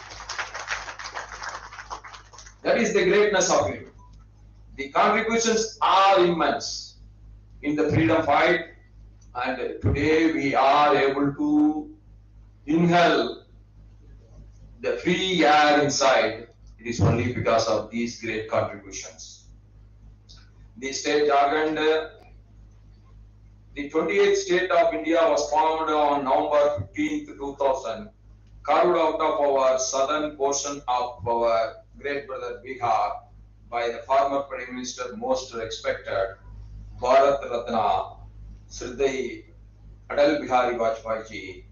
That is the greatness of him. The contributions are immense in the freedom fight, and today we are able to inhale the free air inside. It is only because of these great contributions. The state Jharkhand, the 28th state of India was formed on November 15th, 2000, carved out of our southern portion of our great brother Bihar by the former Prime Minister, most respected, Bharat Ratna, Shraddai Atal Bihari Vajpayee ji.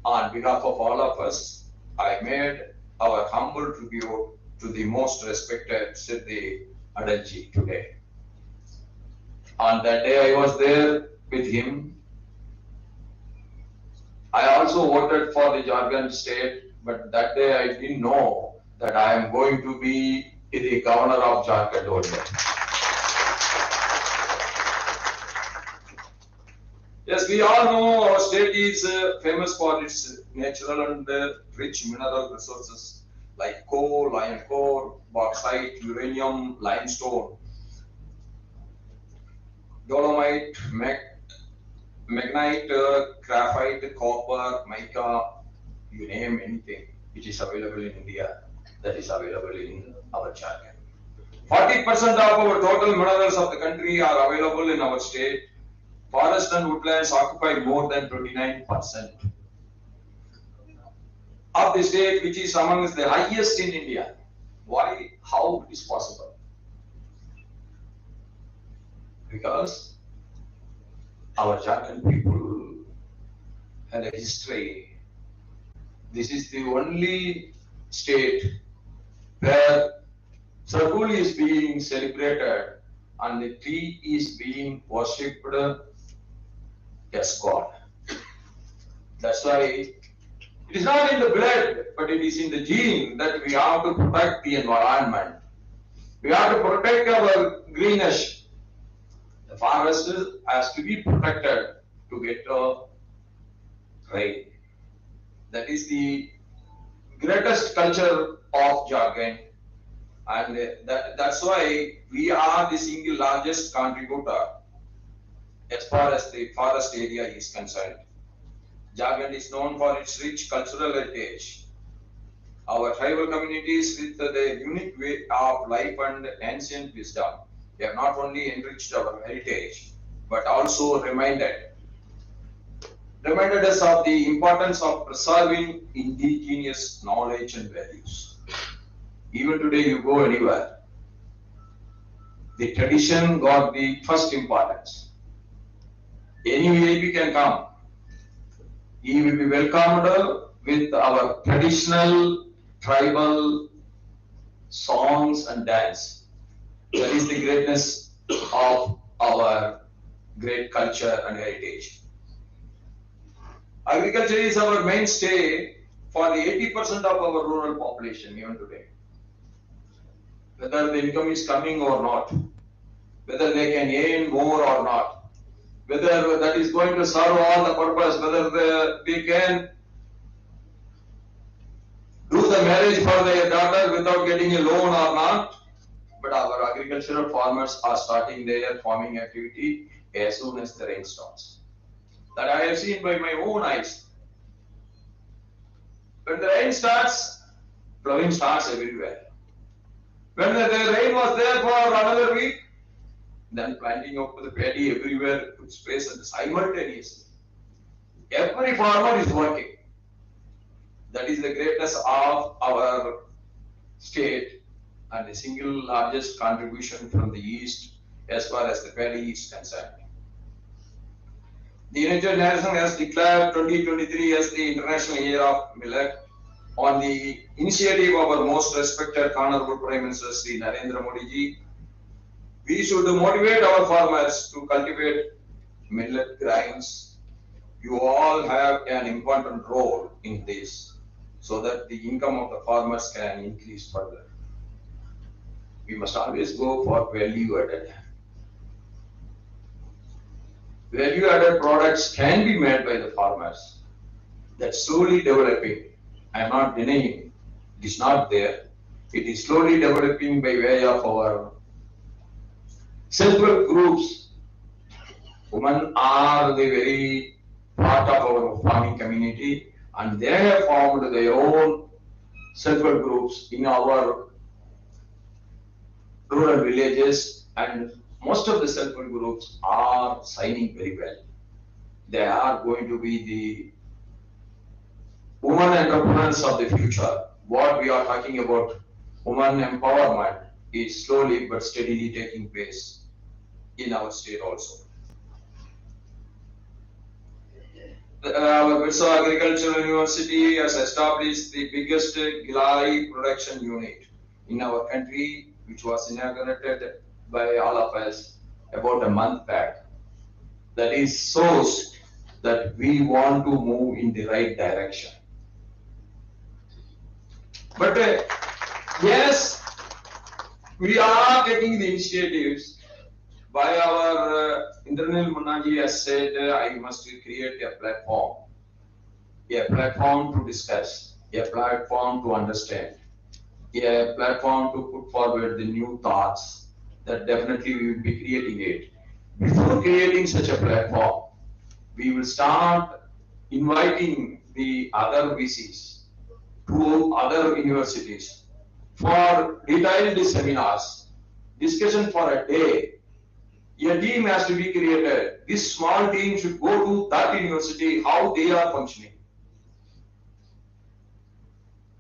On behalf of all of us, I made our humble tribute to the most respected Shraddai Atal ji today. On that day I was there with him. I also voted for the Jharkhand state, but that day I didn't know that I am going to be the governor of Jharkhand only. Yes, we all know our state is famous for its natural and rich mineral resources like coal, iron ore, bauxite, uranium, limestone, dolomite, magnite, graphite, copper, mica, you name anything which is available in India, that is available in our Jharkhand. 40% of our total minerals of the country are available in our state. Forest and woodlands occupy more than 29% of the state, which is amongst the highest in India. Why? How it is possible? Because our Jharkhand people had a history. This is the only state where Sargul is being celebrated and the tree is being worshipped as God. That's why it is not in the blood, but it is in the gene that we have to protect the environment. We have to protect our greenish. The forest has to be protected to get rain. That is the greatest culture of Jharkhand, and that's why we are the single largest contributor as far as the forest area is concerned. Jharkhand is known for its rich cultural heritage. Our tribal communities with their unique way of life and ancient wisdom, they have not only enriched our heritage, but also reminded us of the importance of preserving indigenous knowledge and values. Even today you go anywhere, the tradition got the first importance. Any VIP can come. He will be welcomed with our traditional tribal songs and dance. That is the greatness of our great culture and heritage. Agriculture is our mainstay for the 80% of our rural population even today. Whether the income is coming or not, whether they can earn more or not, whether that is going to serve all the purpose, whether they can do the marriage for their daughter without getting a loan or not. But our agricultural farmers are starting their farming activity as soon as the rain starts. That I have seen by my own eyes. When the rain starts, plowing starts everywhere. When the rain was there for another week, then planting of the paddy everywhere took place and simultaneously. Every farmer is working. That is the greatness of our state and the single largest contribution from the East as far as the paddy is concerned. The United Nations has declared 2023 as the International Year of Millet on the initiative of our most respected Honorable Prime Minister Sri Narendra Modi ji. We should motivate our farmers to cultivate millet grains. You all have an important role in this so that the income of the farmers can increase further. We must always go for value added. Value added products can be made by the farmers. That's slowly developing. I am not denying it is not there. It is slowly developing by way of our self-help groups. Women are the very part of our farming community and they have formed their own self-help groups in our rural villages, and most of the self-help groups are signing very well. They are going to be the women entrepreneurs of the future. What we are talking about, women empowerment, is slowly but steadily taking place in our state also. Our Birsa Agricultural University has established the biggest gilari production unit in our country, which was inaugurated by all of us about a month back. That is shows that we want to move in the right direction. But yes, we are taking the initiatives. By our Indranil Munnaji has said, I must create a platform to discuss, a platform to understand, a platform to put forward the new thoughts. That definitely we will be creating it. Before creating such a platform, we will start inviting the other VCs to other universities for detailed seminars, discussion for a day. A team has to be created. This small team should go to that university, how they are functioning.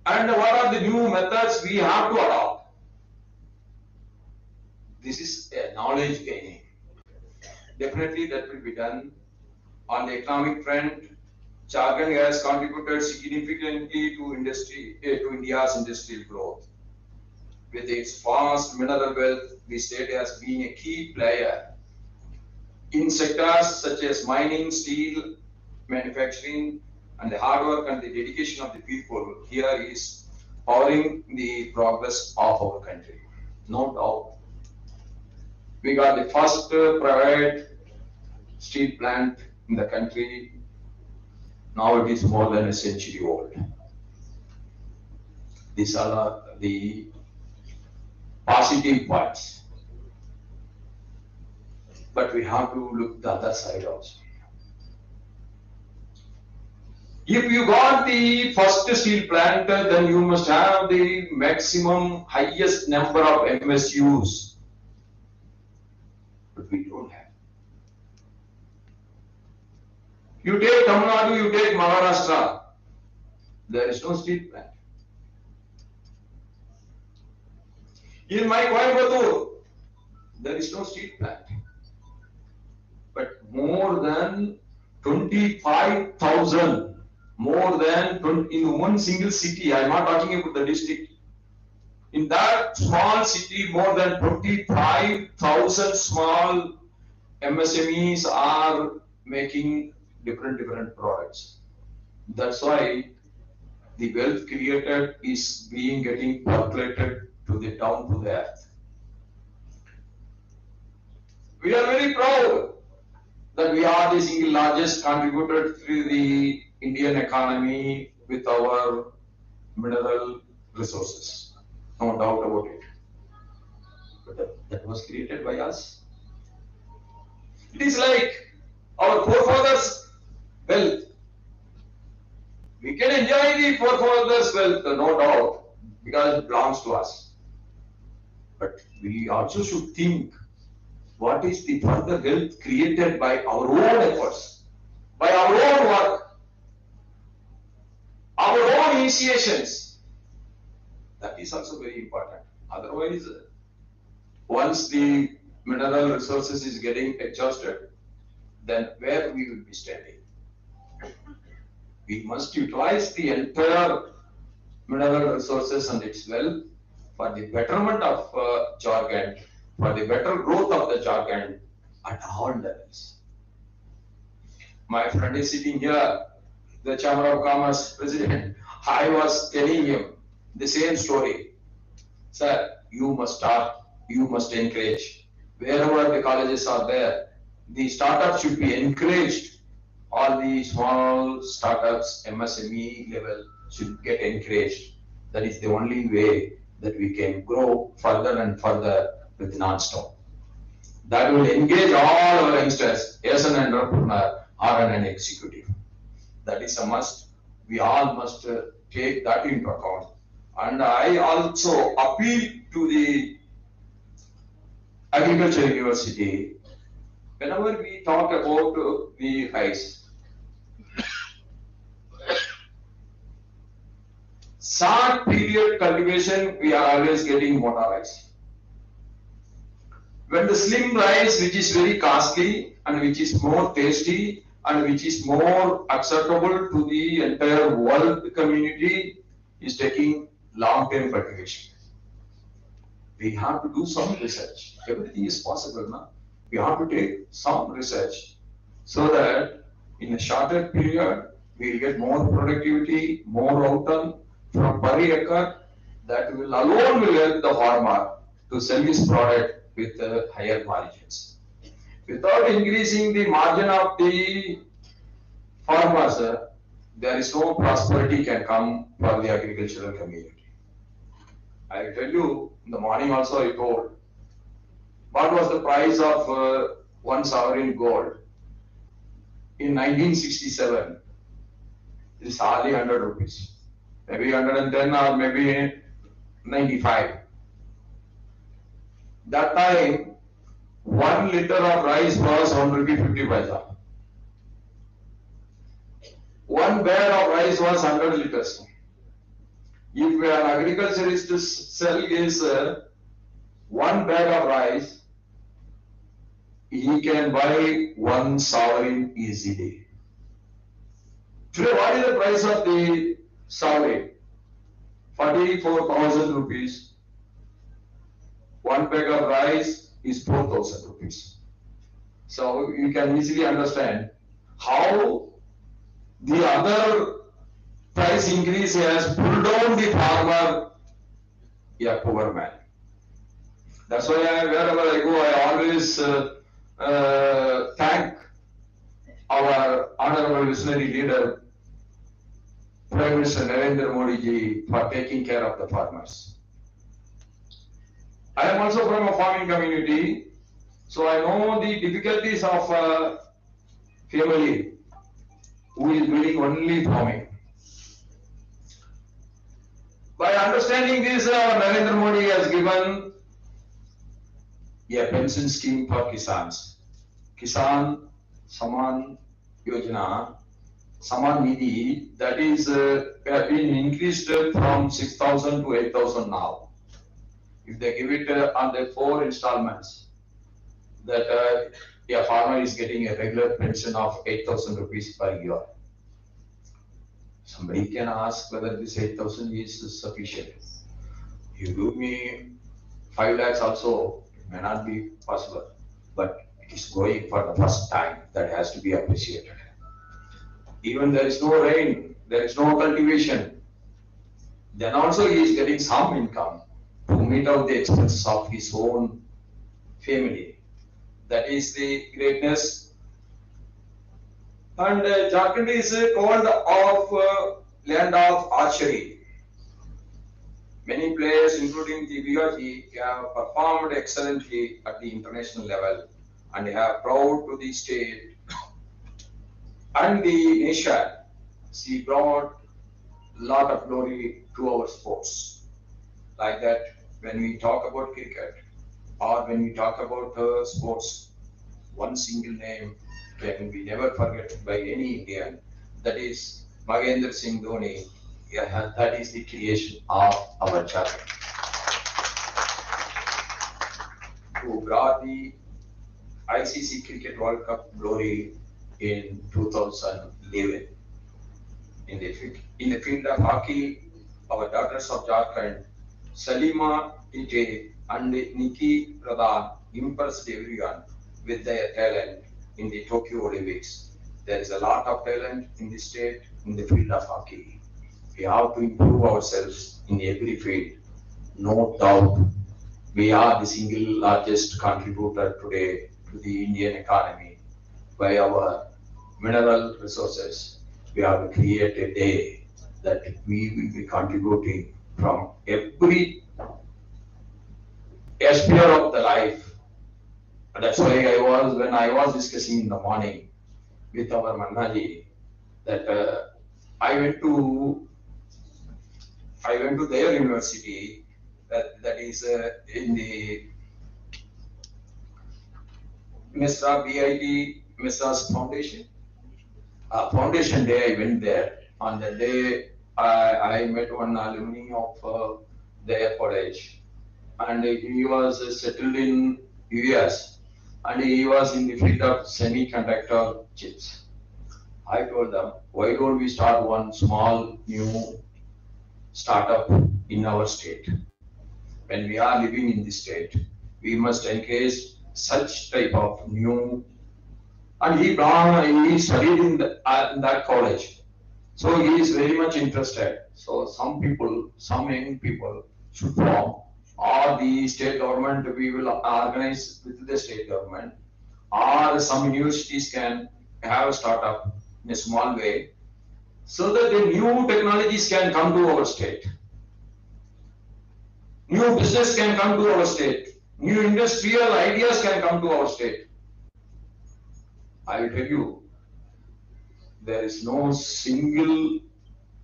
And what are the new methods we have to adopt? This is a knowledge gaining. Definitely that will be done. On the economic front, Jharkhand has contributed significantly to India's industrial growth. With its vast mineral wealth, the state has been a key player in sectors such as mining, steel, manufacturing, and the hard work and the dedication of the people here is powering the progress of our country. No doubt. We got the first private steel plant in the country. Now it is more than a century old. These are the positive points. But we have to look the other side also. If you got the first steel plant, then you must have the maximum highest number of MSUs. But we don't have. You take Tamil Nadu, you take Maharashtra, there is no steel plant. In my Coimbatore, there is no steel plant. But more than 25,000 more than 20, in one single city, I'm not talking about the district. In that small city, more than 25,000 small MSMEs are making different products. That's why the wealth created is being getting percolated to the down to the earth. We are very proud that we are the single largest contributor to the Indian economy with our mineral resources. No doubt about it. But that was created by us. It is like our forefathers' wealth. We can enjoy the forefathers' wealth, no doubt, because it belongs to us. But we also should think what is the further wealth created by our own efforts, by our own work, our own initiations. That is also very important. Otherwise, once the mineral resources is getting exhausted, then where we will be standing? We must utilize the entire mineral resources and its wealth for the betterment of Jharkhand, for the better growth of the Jharkhand at all levels. My friend is sitting here, the Chamber of Commerce president. I was telling him the same story. Sir, you must start, you must encourage. Wherever the colleges are there, the startups should be encouraged. All the small startups, MSME level should get encouraged. That is the only way that we can grow further and further with non-stop. That will engage all our youngsters as an entrepreneur or an executive. That is a must. We all must take that into account. And I also appeal to the Agriculture University, whenever we talk about the rice, short period cultivation, we are always getting mono rice. When the slim rice, which is very costly and which is more tasty and which is more acceptable to the entire world community, is taking long-term cultivation. We have to do some research. Everything is possible now. We have to take some research so that in a shorter period, we will get more productivity, more outcome from per acre. That will alone will help the farmer to sell his product with higher margins. Without increasing the margin of the farmers, there is no prosperity can come for the agricultural community. I will tell you, in the morning also I told, what was the price of 1 sovereign gold in 1967? It is hardly 100 rupees, maybe 110 or maybe 95. That time, 1 liter of rice was 1 rupee 50 paisa. 1 bag of rice was 100 liters. If an agriculturist to sell his 1 bag of rice, he can buy 1 sovereign easily. Today, what is the price of the sovereign? 44,000 rupees. 1 bag of rice is 4,000 rupees. So you can easily understand how the other price increase has pulled down the farmer, a poor man. That's why wherever I go, I always thank our honorable visionary leader, Prime Minister Narendra Modi ji, for taking care of the farmers. I am also from a farming community, so I know the difficulties of a family who is doing only farming. By understanding this, Narendra Modi has given a pension scheme for Kisans. Kisan Saman Yojana, Saman Nidhi, that is have been increased from 6,000 to 8,000 now. If they give it on the 4 installments, that a farmer is getting a regular pension of 8,000 rupees per year. Somebody can ask whether this 8,000 is sufficient. You give me 5 lakhs also, it may not be possible, but it is going for the first time. That has to be appreciated. Even there is no rain, there is no cultivation, then also he is getting some income to meet out the expenses of his own family. That is the greatness. And Jharkhand is called of land of archery. Many players, including the BAU, have performed excellently at the international level and have proud to the state and the nation. She brought a lot of glory to our sports. Like that, when we talk about cricket or when we talk about sports, one single name can be never forgotten by any Indian. That is Mahendra Singh Dhoni. Yeah, that is the creation of our Jharkhand, who brought the ICC Cricket World Cup glory in 2011. In the field of hockey, our daughters of Jharkhand, Salima Ite and Nikki Pradhan, impressed everyone with their talent in the Tokyo Olympics. There is a lot of talent in the state in the field of hockey. We have to improve ourselves in every field. No doubt, we are the single largest contributor today to the Indian economy by our mineral resources. We have to create a day that we will be contributing from every sphere of the life. And that's why when I was discussing in the morning with our Mannaji, that I went to their university, that is in the Misra BIT Misra's foundation. Foundation day I went there. On the day I met one alumni of their college, and he was settled in US, and he was in the field of semiconductor chips. I told them, why don't we start one small new startup in our state? When we are living in this state, we must encourage such type of new. And he studied in that college, so he is very much interested. So some young people should form, or the state government we will organize with the state government, or some universities can have a startup in a small way, so that the new technologies can come to our state. New business can come to our state. New industrial ideas can come to our state. I will tell you, there is no single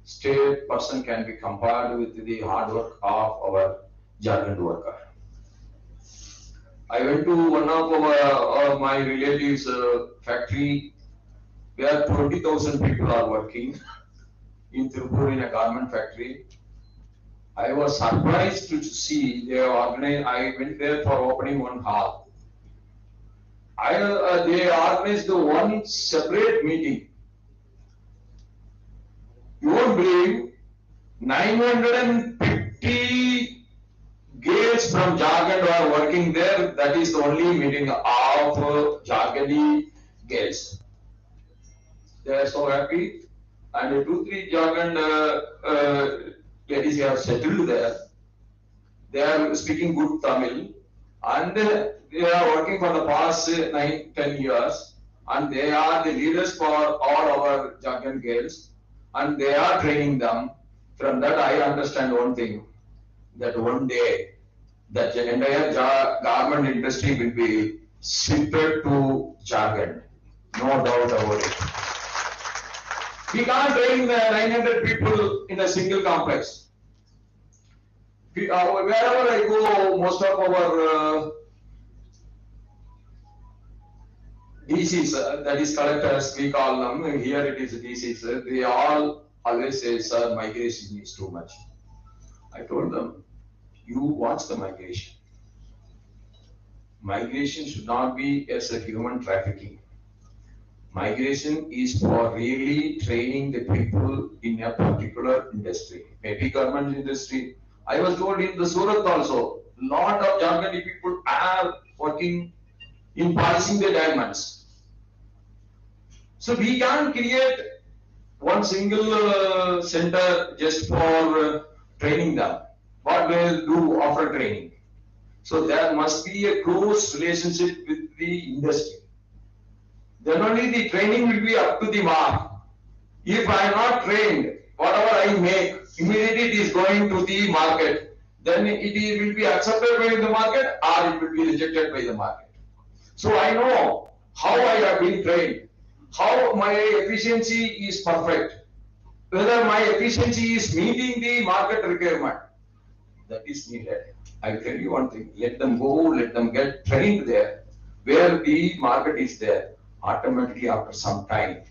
state person can be compared with the hard work of our Jharkhand worker. I went to one of my relatives' factory where 20,000 people are working in Tirupur in a garment factory. I was surprised to see they organized. I went there for opening one hall. They organized one separate meeting. You won't believe, 950 girls from Jharkhand are working there. That is the only meeting of Jharkhandi girls. They are so happy, and 2-3 Jharkhand ladies have settled there. They are speaking good Tamil, and they are working for the past 9-10 years, and they are the leaders for all our Jharkhand girls, and they are training them. From that, I understand one thing, that one day that the entire garment industry will be shifted to Jharkhand. No doubt about it. We can't train the 900 people in a single complex. Wherever I go, most of our DCs, that is collectors, we call them, here it is DCs, they all always say, sir, migration is too much. I told them, you watch the migration. Migration should not be as a human trafficking. Migration is for really training the people in a particular industry, maybe government industry. I was told in the Surat also, lot of Jharkhandi people are working in polishing the diamonds. So we can't create one single center just for training them. What will do after training? So there must be a close relationship with the industry. Then only the training will be up to the mark. If I am not trained, whatever I make, immediately it is going to the market. Then will be accepted by the market or it will be rejected by the market. So I know how I have been trained, how my efficiency is perfect, whether my efficiency is meeting the market requirement. That is needed. I tell you one thing, let them go, let them get trained there, where the market is there. Automatically after some time,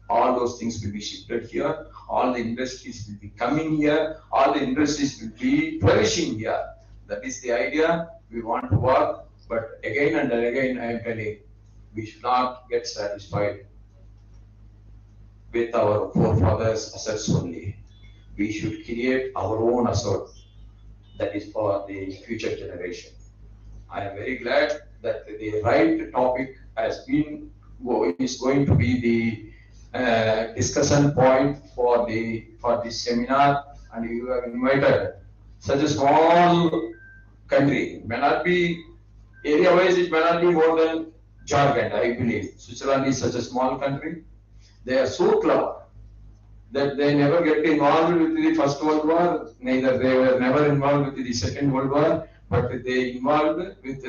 all those things will be shifted here, all the industries will be coming here, all the industries will be flourishing here. That is the idea we want to work, but again and again I am telling, we should not get satisfied with our forefathers' assets only. We should create our own asset that is for the future generation. I am very glad that the right topic is going to be the discussion point for this seminar, and you have invited such a small country. It may not be area-wise, it may not be more than Jharkhand, I believe. Switzerland is such a small country. They are so clever that they never get involved with the First World War, neither they were never involved with the Second World War, but they involved with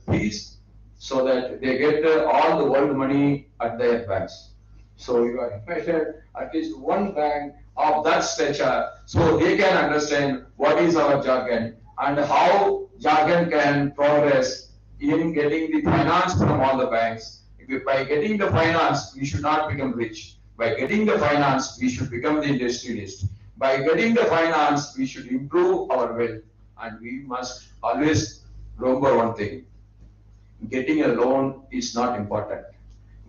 peace, so that they get all the world money at their banks. So you are invited at least one bank of that stature, so they can understand what is our Jharkhand and how Jharkhand can progress in getting the finance from all the banks. By getting the finance, we should not become rich. By getting the finance, we should become the industrialist. By getting the finance, we should improve our wealth. And we must always remember one thing. Getting a loan is not important.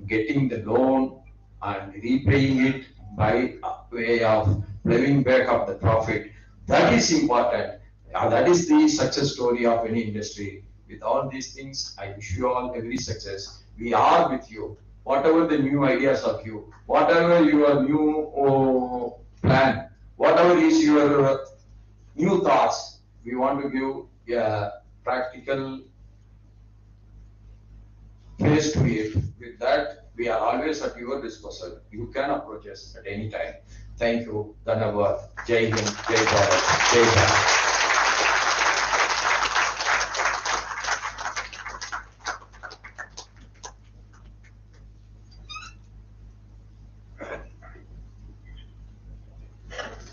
Getting the loan and repaying it by way of plowing back of the profit, that is important. That is the success story of any industry. With all these things, I wish you all every success. We are with you. Whatever the new ideas of you, whatever your new plan, whatever is your new thoughts, we want to give a practical face to it. With that, we are always at your disposal. You can approach us at any time. Thank you. Dhanavad. Jai Hind, Jai Bharat, Jai Bharat.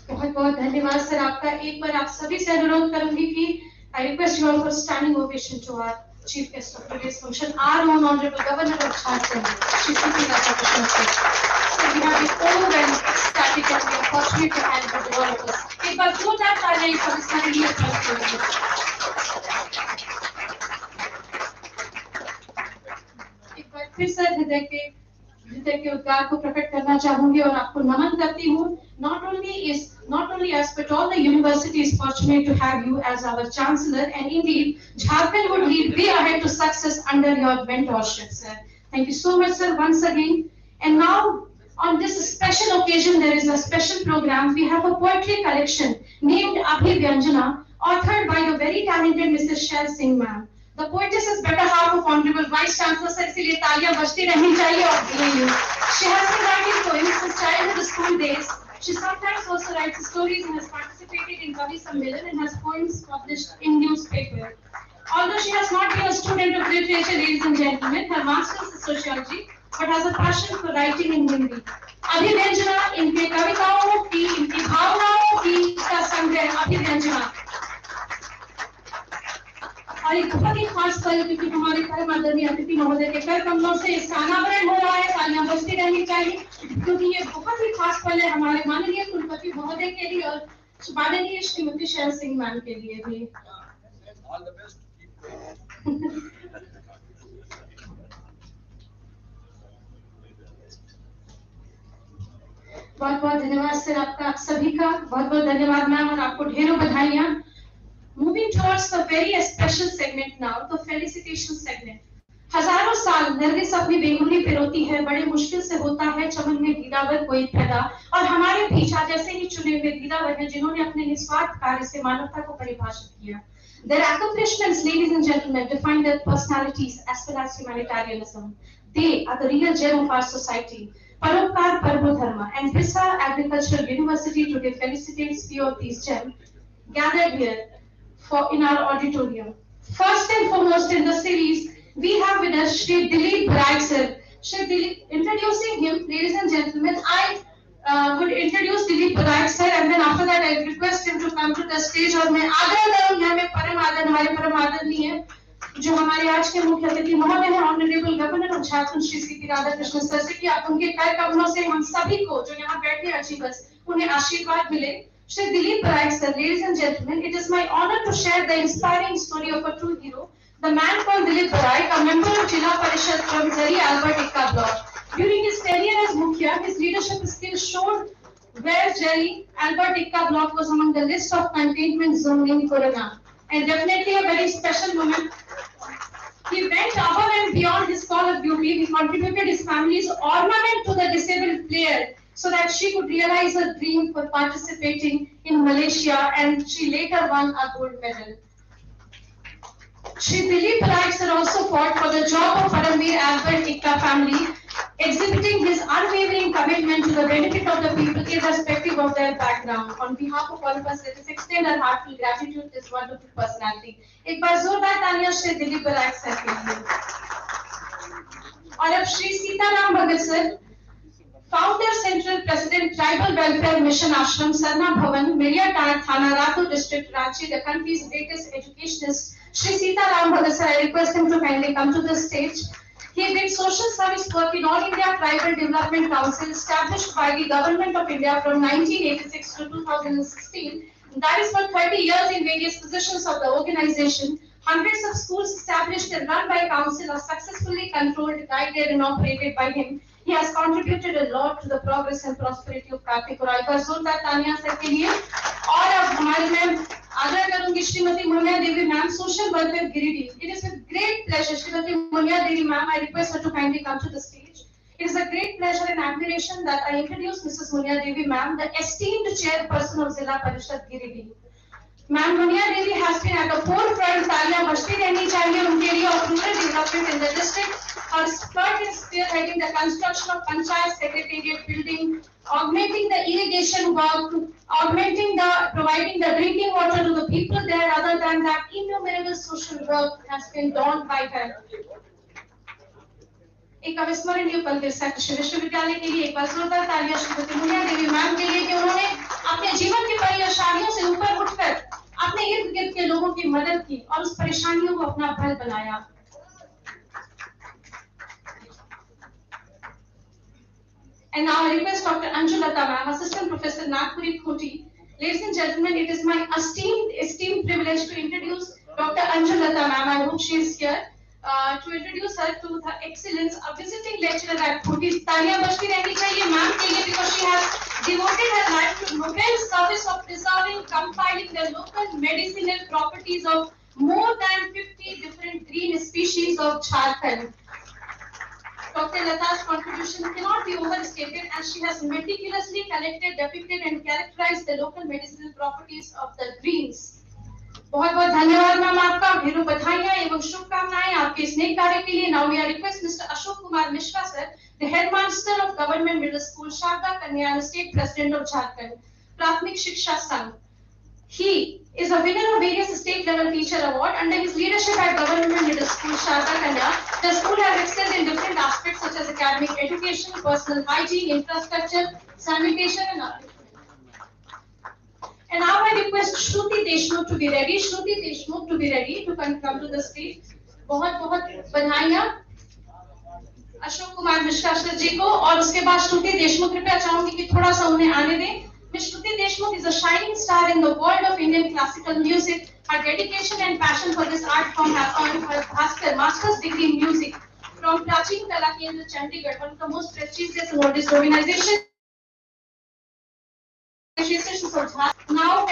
बहुत बहुत धन्यवाद sir आपका। एक बार आप सभी से अनुरोध करूंगी कि I request you all for standing ovation to our chief guest of today's function, our own honorable governor of Jharkhand, Shri C.P. Rajapaksa. So we have been overwhelmed, ecstatic, and we are fortunate to have you with all of us. एक बार जोरदार तालियां for this हमारे एक बार फिर से हृदय के उद्गार को प्रकट करना चाहूंगी और आपको नमन करती हूँ। Not only us, but all the university is fortunate to have you as our chancellor, and indeed, Jharkhand would lead way ahead to success under your mentorship, sir. Thank you so much, sir, once again. And now, on this special occasion, there is a special program. We have a poetry collection named Abhivyanjana, authored by the very talented Mrs. Shail Singh ma'am. The poetess is better half of Honorable Vice Chancellor, sir, इसलिए तालियां बजती रहनी चाहिए और she has been writing poems since childhood school days. She sometimes also writes stories and has participated in Kavi Sammelan and has poems published in newspaper. Although she has not been a student of literature, ladies and gentlemen, her master's is sociology, but has a passion for writing in Hindi. Abhivyanjana इनके कविताओं की, इनकी भावनाओं की का संग्रह अभिव्यंजना। और एक बहुत ही खास पल, क्योंकि हमारे परम आदरणीय अतिथि महोदय के कर कमलों से इसका अनावरण हो रहा है, तालियां बजती रहनी चाहिए, क्योंकि ये बहुत ही खास पल है हमारे माननीय कुलपति महोदय के लिए और माननीय श्रीमती शैल सिंह मैम के लिए भी। All the best. बहुत बहुत धन्यवाद सर, आपका आप सभी का बहुत बहुत धन्यवाद मैम, और आपको ढेरों बधाइयां। Moving towards the very special segment now, the felicitation segment. हजारों साल नरगिस अपनी बेगुनी पिरोती है, बड़े मुश्किल से होता है चमन में दीदावर कोई पैदा, और हमारे बीच आज ऐसे ही चुने हुए दीदावर हैं जिन्होंने अपने निस्वार्थ कार्य से मानवता को परिभाषित किया। Their accomplishments, ladies and gentlemen, define their personalities as well as humanitarianism. They are the real gem of our society. Paropkar Parbo Dharma and Visa Agricultural University today felicitates few of these gems gathered here in our auditorium. First and foremost in the series, we have with us Shri Dilip Bharai sir. Shri Dilip, introducing him, ladies and gentlemen, I would introduce Dilip Bharai sir, and then after that I request him to come to the stage. और मैं आदर करूँगा, मैं परम आदर, हमारे परम आदरणीय है जो हमारे आज के मुख्य अतिथि महोदय हैं, honourable governor of Jharkhand Shri C Radha Krishna sir से, कि आप उनके कर कमलों से हम सभी को जो यहाँ बैठे अचीवर्स उन्हें आशीर्वाद मिले। Shri Dilip Bharai sir, ladies and gentlemen, it is my honor to share the inspiring story of a true hero, the man called Dilip Bharai, a member of Jila Parishad from Zari Albert Ikka block. During his tenure as Mukhya, his leadership skills showed where Zari Albert Ikka block was among the list of containment zone in Corona, and definitely a very special moment. He went above and beyond his call of duty. He contributed his family's ornament to the disabled player so that she could realize her dream for participating in Malaysia, and she later won a gold medal. Shri Dilip Bharai sir also fought for the job of Paramveer Albert Ikka family, exhibiting his unwavering commitment to the benefit of the people irrespective of their background. On behalf of all of us, let us extend our heartfelt gratitude to this wonderful personality. एक बार जोरदार तालियां Shri Dilip Barack sir के लिए। और अब Shri Sitaram Bhagat sir, founder central president tribal welfare mission ashram Sarna Bhawan, Meriyatand thana, Ratur district, Ranchi, the country's greatest educationist. Shri Sitaram Bhagat sir, I request him to kindly come to the stage. He did social service work in All India Tribal Development Council, established by the Government of India from 1986 to 2016. That is for 30 years in various positions of the organization. Hundreds of schools established and run by council are successfully controlled, guided and operated by him. He has contributed a lot to the progress and prosperity of Kartik और एक बार जोरदार तालियां sir के लिए। और अब हमारी ma'am आदर करूंगी Shrimati Muniya Devi ma'am, social welfare Giridih. It is with great pleasure, Shrimati Muniya Devi ma'am, I request her to kindly come to the stage. It is a great pleasure and admiration that I introduce Mrs. Munia Devi ma'am, the esteemed chairperson of Zilla Parishad Giridih. Ma'am Munia Devi has been at the forefront, तालियां बजती रहनी चाहिए उनके लिए, of rural development in the district. Her expert in spearheading the construction of Panchayat Secretariat building, augmenting the irrigation work, providing the drinking water to the people there. Other than that, innumerable social work has been done by her. एक अविस्मरणीय पल कृषि विश्वविद्यालय के लिए एक बार जोरदार तालियां श्रीमती मुनिया देवी मैम के लिए कि उन्होंने अपने जीवन की परेशानियों से ऊपर उठकर अपने इर्द गिर्द के लोगों की मदद की और उस परेशानियों को अपना बल बनाया। And now I request Dr. Anjulata ma'am, Assistant Professor Nagpuri Khoti. Ladies and gentlemen, it is my esteemed privilege to introduce Dr. Anjulata ma'am. I hope she is here. To introduce her to her excellence, a visiting lecturer at Khoti. तालियां बजती रहनी चाहिए ma'am के लिए, because she has devoted her life to noble service of preserving, compiling the local medicinal properties of more than 50 different green species of Jharkhand. Dr. Lata's contribution cannot be overstated, as she has meticulously collected, depicted and characterized the local medicinal properties of the greens. बहुत बहुत धन्यवाद ma'am आपका, ढेरों बधाइयां एवं शुभकामनाएं आपके इस नेक कार्य के लिए। Now we request Mr. Ashok Kumar Mishra sir, the headmaster of Government Middle School Sharda Kanya and State President of Jharkhand Prathmik Shiksha Sangh. He is a winner of various state level teacher award. Under his leadership at Government Middle School Sharda Kanya, the school has excelled in different aspects such as academic education, personal hygiene, infrastructure, sanitation and others. And now I request Shruti Deshmukh to be ready. Shruti Deshmukh to be ready to come to the stage. बहुत बहुत बधाइयां Ashok Kumar Mishra sir जी को, और उसके बाद श्रुति देशमुख, कृपया चाहूंगी कि थोड़ा सा उन्हें आने दें। Miss Shruti Deshmukh is a shining star in the world of Indian classical music. Her dedication and passion for this art form have earned her Bhaskar Master's degree in music from Prachin Kala Kendra, Chandigarh, one of the most prestigious and oldest organizations Association of Jharkhand. Now,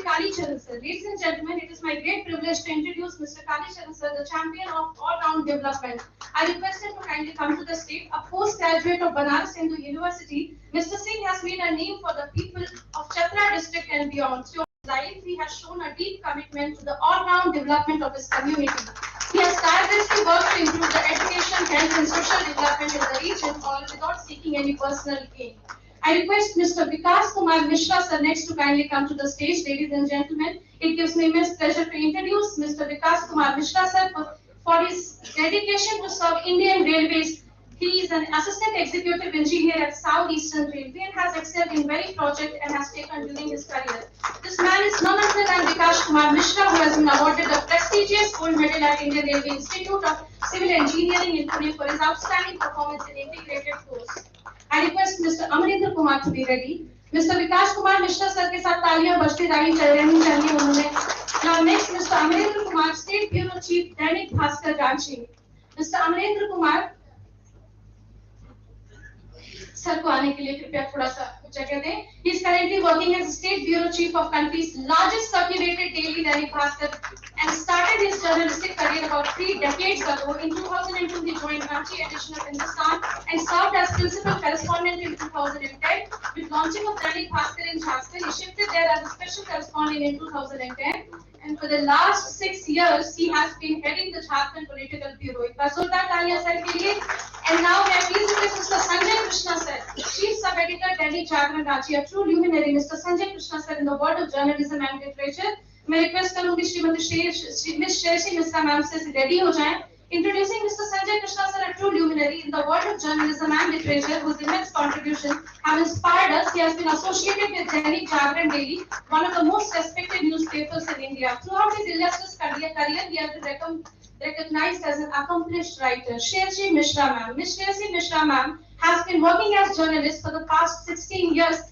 Kali Charan sir. Ladies and gentlemen, it is my great privilege to introduce Mr. Kali Charan sir, the champion of all-round development. I request him to kindly come to the stage. A postgraduate of Banaras Hindu University, Mr. Singh has made a name for the people of Chatra district and beyond. Through his life, he has shown a deep commitment to the all-round development of his community. He has tirelessly worked to improve the education, health, and social development in the region, all without seeking any personal gain. I request Mr. Vikas Kumar Mishra sir next to kindly come to the stage, ladies and gentlemen. It gives me immense pleasure to introduce Mr. Vikas Kumar Mishra sir for his dedication to serve Indian Railways. He is an assistant executive engineer at South Eastern Railway and has excelled in many projects and has taken during his career. This man is none other than Vikas Kumar Mishra, who has been awarded the prestigious gold medal at Indian Railway Institute of Civil Engineering in Pune for his outstanding performance in integrated course. I request Mr. Amarendra Kumar to be ready. Mr. Vikas Kumar Mishra sir के साथ तालियां बजती रहनी चाहिए उन्होंने. Now next, Mr. Amarendra Kumar, State Bureau Chief, Dainik Bhaskar, Ranchi. Mr. Amarendra Kumar sir को आने के लिए कृपया थोड़ा सा जगह दें. He is currently working as State Bureau Chief of country's largest circulated daily Dainik Bhaskar and started his journalistic career about 3 decades ago. In 2002, he joined Ranchi edition of Hindustan and served as principal correspondent in 2010. With launching of Dainik Bhaskar in Jharkhand, he shifted there as a special correspondent in 2010. And for the last 6 years, he has been heading the Jharkhand Political Bureau. And now we are pleased to introduce Mr. Sanjay Krishna sir, Chief Sub-Editor, Delhi Jharkhand Ranchi, a true luminary. Mr. Sanjay Krishna sir in the world of journalism and literature. मैं request करूंगी Shrimati miss शेरशी Mishra ma'am से ready हो जाएं. Introducing Mr. Sanjay Krishna sir, a true luminary in the world of journalism and literature, whose immense contribution have inspired us. He has been associated with Dainik Jharkhand Daily, one of the most respected newspapers in India. Throughout his illustrious career, he has been recognized as an accomplished writer. Shershi Mishra ma'am. Miss Shershi Mishra ma'am has been working as journalist for the past 16 years.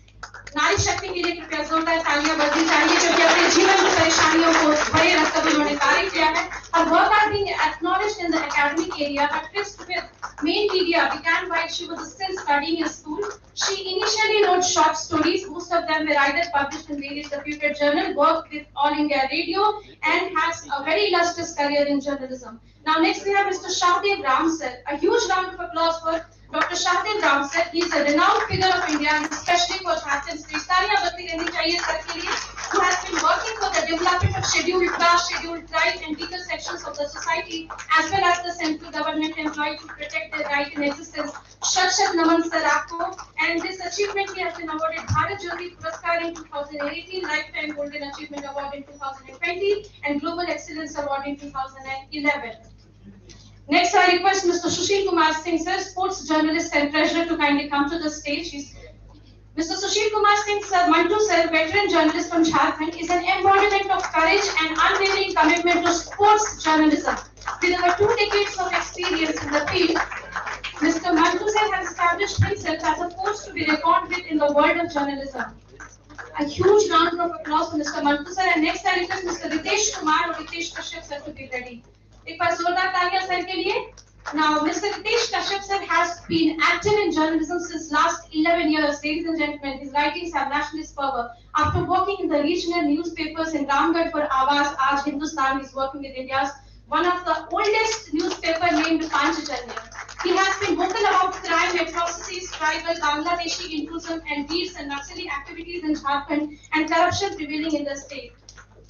नारी शक्ति के लिए कृपया जोरदार तालियां बजनी चाहिए, क्योंकि अपने जीवन की परेशानियों को भरे रखकर उन्होंने कार्य किया है. Her work has been acknowledged in the academic area. Her trips with main media began while she was still studying in school. She initially wrote short stories. Most of them were either published in various reputed journals, worked with All India Radio, and has a very illustrious career in journalism. Now next we have Mr. Shahdev Ram sir. A huge round of applause for Dr. Shahdev Ram sir. He is a renowned figure of India, and especially for Jharkhand state. तालियां बजती रहनी चाहिए sir के लिए, who has been working for the development of scheduled caste, scheduled tribe, and weaker sections of the society, as well as the central government employed to protect their right in existence. Shat naman sir aapko. And this achievement, he has been awarded Bharat Jyoti Puraskar in 2018, Lifetime Golden Achievement Award in 2020, and Global Excellence Award in 2011. Next, I request Mr. Sushil Kumar Singh sir, sports journalist and treasurer, to kindly come to the stage. Mr. Sushil Kumar Singh sir, Mantu sir, veteran journalist from Jharkhand, is an embodiment of courage and unwavering commitment to sports journalism. With over 2 decades of experience in the field, Mr. Mantu sir has established himself as a force to be reckoned with in the world of journalism. A huge round of applause for Mr. Mantu sir. And next, I request Mr. Ritesh Kumar or Ritesh Kashyap sir to be ready. एक बार जोरदार तालियां sir के लिए. Now, Mr. Ritesh Kashyap sir has been active in journalism since last 11 years. Ladies and gentlemen, his writings have nationalist fervor. After working in the regional newspapers in Ramgarh for Awaaz, Aaj Hindustan, he is working with India's one of the oldest newspaper named Panchajanya. He has been vocal about crime, atrocities, tribal, Bangladeshi inclusion, and deeds and Naxali activities in Jharkhand and corruption prevailing in the state.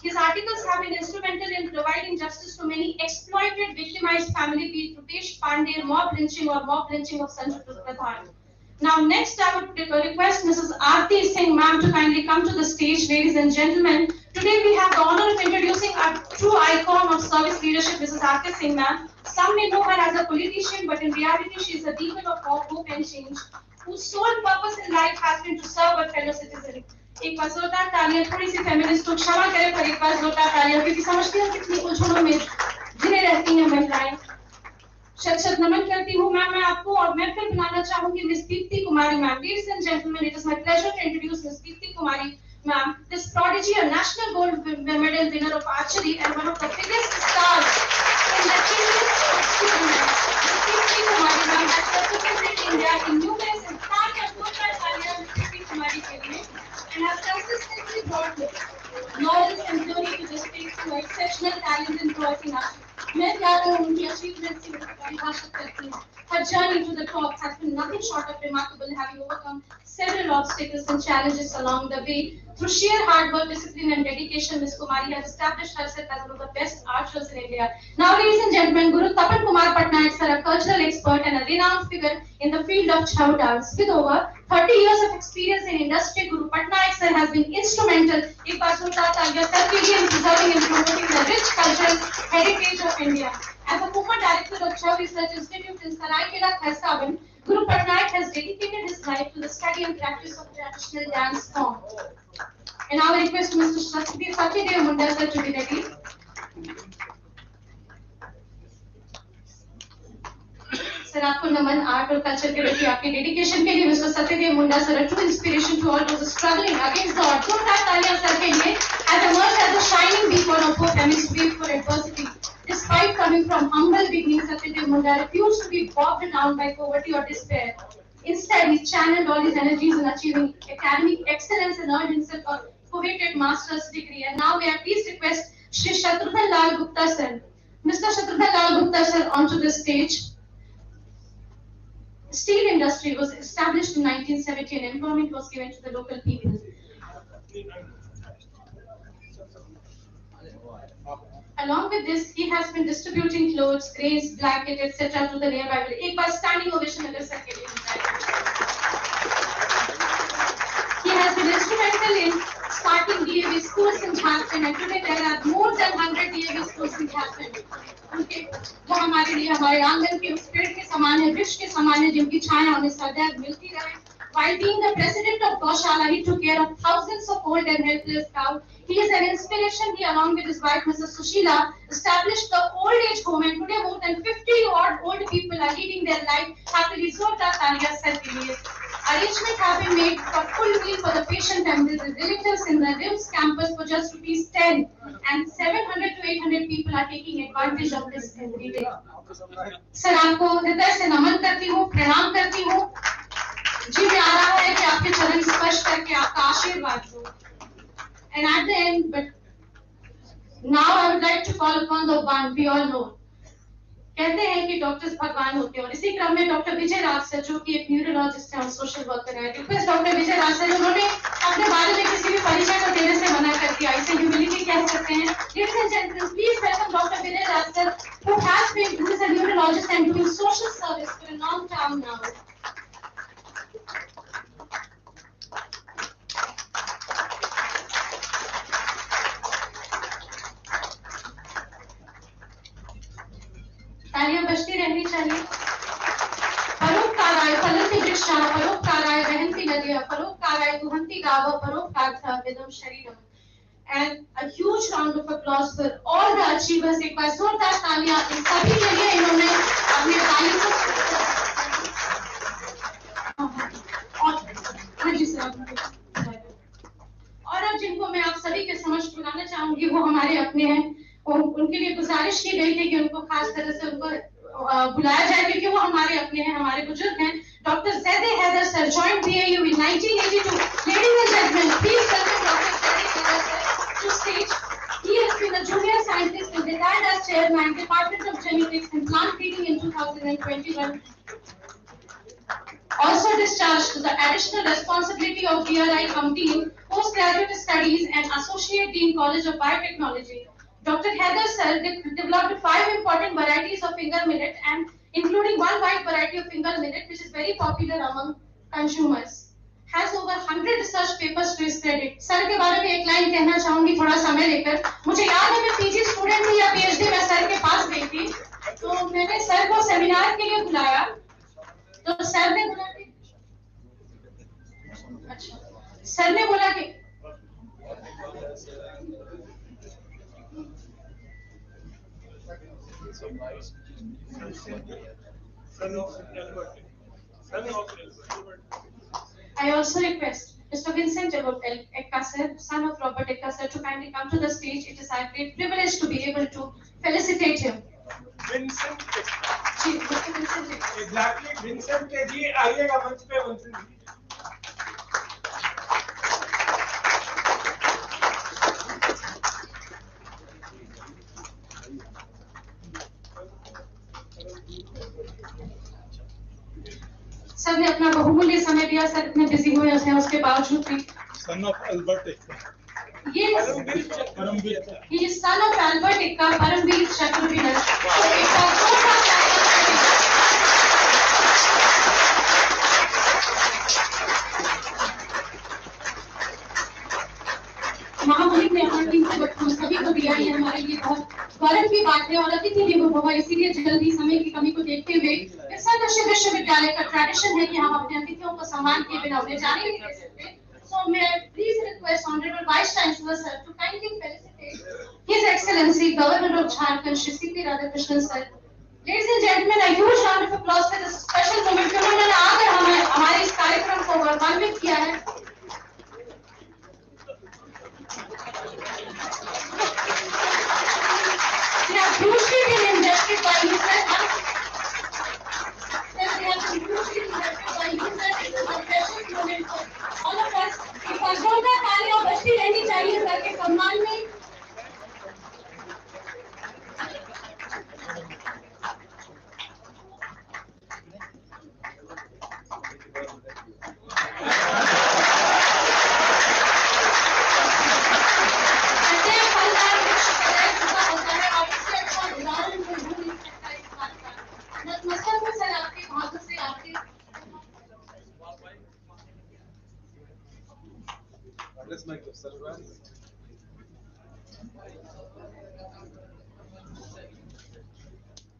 His articles have been instrumental in providing justice to many exploited, victimized families, be it Rupesh Pandey, mob lynching or mob lynching of Sanjay Pradhan. Now, next I would request Mrs. Aarti Singh ma'am to kindly come to the stage. Ladies and gentlemen, today we have the honor of introducing our true icon of service leadership, Mrs. Aarti Singh ma'am. Some may know her as a politician, but in reality she is a beacon of hope and change, whose sole purpose in life has been to serve her fellow citizens. एक बार जोरदार तालियां, थोड़ी सी feminist को क्षमा करें, पर एक बार जोरदार तालियां, क्योंकि समझती हूँ कितनी उलझनों में घिरे रहती हैं महिलाएं. शत नमन करती हूँ मैम मैं आपको, और मैं फिर बुलाना चाहूंगी miss Deepti Kumari ma'am. Ladies and gentlemen, it is my pleasure to introduce Miss Deepti Kumari ma'am. This prodigy, a national gold medal winner of archery and one of the biggest stars in the children's sports. Miss Deepti Kumari ma'am has represented India in numerous and far Deepti Kumari के लिए and has exceptional talent and prowess in art. मैं क्या कहूँ उनकी achievements की परिभाषित करती हूँ. Her journey to the top has been nothing short of remarkable, having overcome several obstacles and challenges along the way. Through sheer hard work, discipline, and dedication, Ms. Kumari has established herself as one of the best archers in India. Now, ladies and gentlemen, Guru Tapan Kumar Patnaik sir, a cultural expert and a renowned figure in the field of Chhau dance, with over 30 years of experience in industry, Guru Patnaik sir has been instrumental in preserving and promoting the rich cultural heritage of India. As a former director of Chhau Research Institute in Saraikela, Khairsaban, Guru Patnaik has dedicated his life to the study and practice of traditional dance form. And now I request Mr. Satyadev Munda sir to be ready. Sir, आपको नमन art और culture के प्रति आपके dedication के लिए mister Satyadev Munda sir, a true inspiration to all those struggling against the odds. जोरदार तालियां sir के लिए. Has emerged as a shining beacon of hope amidst grief for adversity. Despite coming from humble beginnings, Satyadev Munda refused to be bogged down by poverty or despair. Instead, he channeled all his energies in achieving academic excellence and earned himself a coveted master's degree. And now may I please request Shri Shatrughan Lal Gupta sir. Mr. Shatrughan Lal Gupta sir onto the stage. Steel industry was established in 1970 and employment was given to the local people. Along with this, he has been distributing clothes, grains, blankets, etc. to the nearby village. एक बार standing ovation अगर sir के लिए He has been instrumental in starting DAV schools in Jharkhand, and today there are more than 100 DAV schools in Jharkhand. उनके वो हमारे लिए हमारे आंगन के उस पेड़ के समान है, वृक्ष के समान है, जिनकी छाया हमें सदैव मिलती रहे. While being the president of Gaushala, he took care of thousands of old and helpless cows. He is an inspiration. He, along with his wife, Mrs. Sushila, established the old age home, and today more than 50 odd old people are leading their life happily. Arrangements have been made for full meal for the patient and the relatives in the RIMS campus for just ₹10, and 700 to 800 people are taking advantage of this every day. Sir, आपको हृदय से नमन करती हूँ, प्रणाम करती हूँ. जी मैं आ रहा है कि आपके चरण स्पर्श करके आपका आशीर्वाद दूं. And at the end, but now I would like to call upon the one we all know. कहते हैं कि डॉक्टर्स भगवान होते हैं, और इसी क्रम में डॉक्टर विजय राज सर, जो कि एक न्यूरोलॉजिस्ट है और सोशल वर्कर है, रिक्वेस्ट डॉक्टर विजय राज सर, उन्होंने अपने बारे में किसी भी परिचय को देने से मना कर दिया. इसे ह्यूमिलिटी कह सकते हैं. Ladies and gentlemen, please welcome Dr. Vijay Raj sir, who is a neurologist and doing social service for a long time now. तालियां बजती रहनी चाहिए. परोपकाराय फलन्ति वृक्षाः, परोपकाराय वहन्ति नद्यः, परोपकाराय दुहन्ति गावः, परोपकारार्थं विदं शरीरम्. And a huge round of applause for all the achievers. एक बार जोरदार तालियां इन सभी के लिए. इन्होंने अपने ताली को हाँ जी सर. और अब जिनको मैं आप सभी के समक्ष बुलाना चाहूंगी, वो हमारे अपने हैं. उनके लिए गुजारिश की गई थी कि उनको खास तरह से उनको बुलाया जाए, क्योंकि वो हमारे अपने हैं, हमारे बुजुर्ग हैं. Doctor Zaide Haider sir joined BAU in 1982. Ladies and gentlemen, please welcome Dr. Zaide Haider sir to stage. He has been a junior scientist and retired as chairman, Department of Genetics and Plant Breeding in 2021. Also discharged to the additional responsibility of DRI Committee in Postgraduate Studies and Associate Dean College of Biotechnology. Dr. Heather sir developed 5 important varieties of finger millet, and including one white variety of finger millet, which is very popular among consumers. Has over 100 research papers to his credit. Sir के बारे में एक line कहना चाहूंगी थोड़ा समय लेकर. मुझे याद है मैं पीजी स्टूडेंट थी या पीएचडी में सर के पास गई थी, तो मैंने सर को सेमिनार के लिए बुलाया, तो सर ने बोला कि अच्छा, सर ने बोला कि I also request Mr. Vincent Ekka sir, son of Robert Ekka sir, to kindly come to the stage. It is our great privilege to be able to felicitate him. Vincent ji, Mr. Vincent Ekka. Exactly, Vincent जी आइएगा मंच पे. Vincent जी. Sir ने अपना बहुमूल्य समय दिया, sir इतने busy हुए हैं उसके बावजूद भी। Son of Albert Ekka. ये son of Albert Ekka, Paramvir चक्रवीर। महामहिम ने अपनी टीम को सभी को दिया, ये हमारे लिए बहुत गौरव की बात है। और अतिथि देवो भव, इसीलिए जल्दी समय की कमी को देखते हुए सदस्य विश्वविद्यालय का ट्रेडिशन है कि हम अपने अतिथियों को सम्मान किए बिना उन्हें जाने नहीं दे सकते। So may I please request Honorable Vice Chancellor sir to kindly felicitate His Excellency Governor of Jharkhand Shri C.P. Radhakrishnan sir. Ladies and gentlemen, a huge round of applause for this special moment. उन्होंने आकर हमारे इस कार्यक्रम को गौरवान्वित किया है। They have hugely been invested by you sir. They have been hugely invested by you sir. This is a precious moment for all of us. जोरदार तालियां बजती रहनी चाहिए सर के सम्मान में।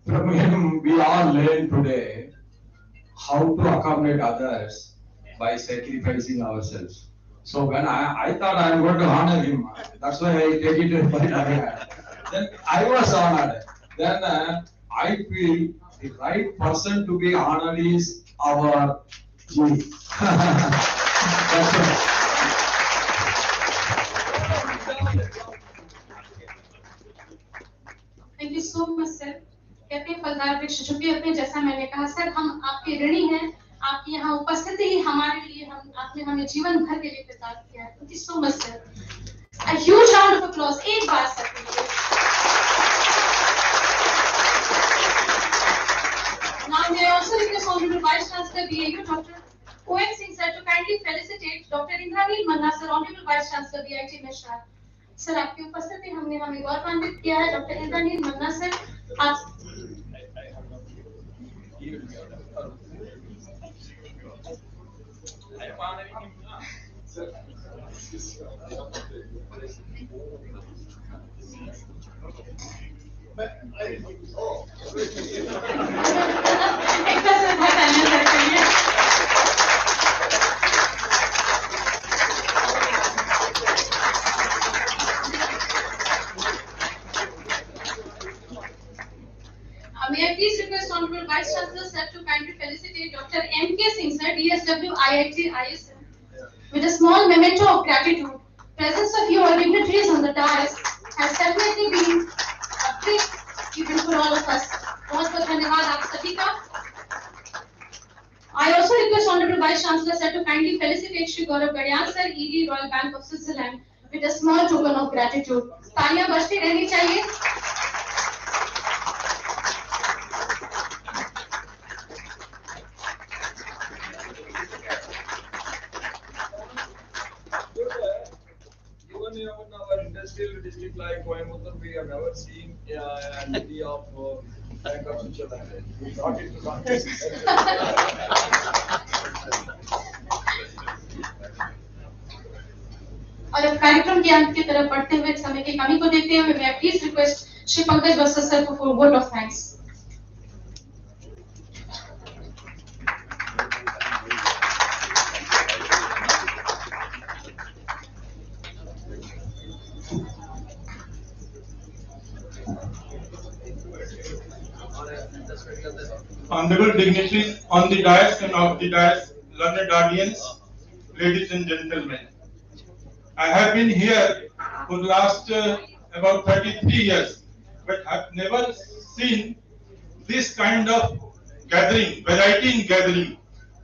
From him, we all learn today how to accommodate others by sacrificing ourselves. So when I thought I am going to honor him, that's why I take it by the hand. Then I was honored. Then I feel the right person to be honored is our chief. That's right. Thank you so much sir. कहते हैं फलदार वृक्ष झुके अपने, जैसा मैंने कहा sir हम आपके ऋणी हैं। आपकी यहाँ उपस्थिति ही हमारे लिए, हम आपने हमें जीवन भर के लिए प्रदान किया है। Thank you so much sir. A huge round of applause एक बार सर के लिए। Now may I also request Honorable Vice Chancellor BAU Dr. O.N. Singh sir to kindly felicitate Dr. Indranil Manna sir, Honorable Vice Chancellor BIT Mishra. Sir आपकी उपस्थिति हमने हमें गौरवान्वित किया है। डॉक्टर इंद्रनील मन्ना सर आप May I please request Honorable Vice Chancellor sir to kindly felicitate Dr. M.K. Singh sir, DSW IIT ISM, with a small memento of gratitude. Presence of you all dignitaries on the dais has definitely been a big event for all of us. बहुत बहुत धन्यवाद आप सभी का। I also request Honorable Vice Chancellor sir to kindly felicitate Shri Gaurav Gadyan sir, ED Royal Bank of Switzerland, with a small token of gratitude. तालियां बजती रहनी चाहिए। Even in our industrial district like Coimbatore, we have never seen an idea of Bank of Switzerland. We brought it to Ranchi. और अब कार्यक्रम के अंत की तरफ बढ़ते हुए समय की कमी को देखते हुए मैं please request Shri Pankaj Bastar sir for vote of thanks. Honorable dignitaries on the dais and off the dais, learned audience, ladies and gentlemen. I have been here for the last about 33 years, but have never seen this kind of gathering, variety in gathering,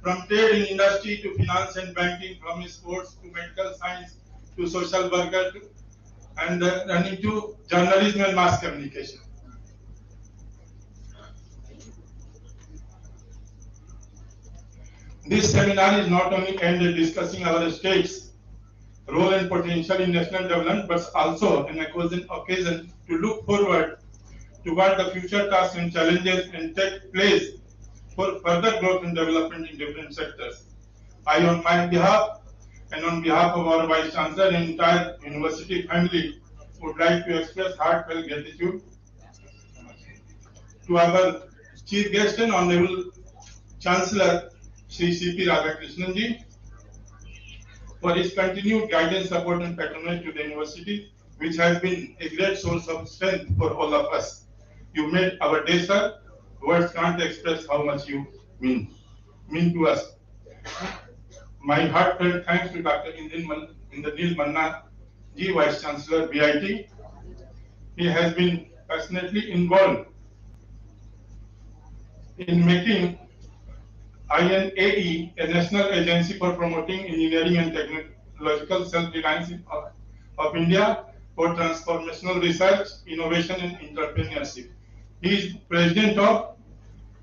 from trade and industry to finance and banking, from sports to medical science to social worker and running to journalism and mass communication. This seminar is not only aimed at discussing our state's role and potential in national development, but also an occasion to look forward toward the future tasks and challenges and take place for further growth and development in different sectors. I, on my behalf and on behalf of our Vice Chancellor and entire university family, would like to express heartfelt gratitude to our Chief Guest and Honorable Chancellor Shri C.P. Radhakrishnan ji for his continued guidance, support and patronage to the university, which has been a great source of strength for all of us. You made our day, sir. Words can't express how much you mean to us. My heartfelt thanks to Dr. Indranil Manna ji, Vice Chancellor BIT. He has been passionately involved in making INAE a national agency for promoting engineering and technological self-reliance of India for transformational research, innovation and entrepreneurship. He is President of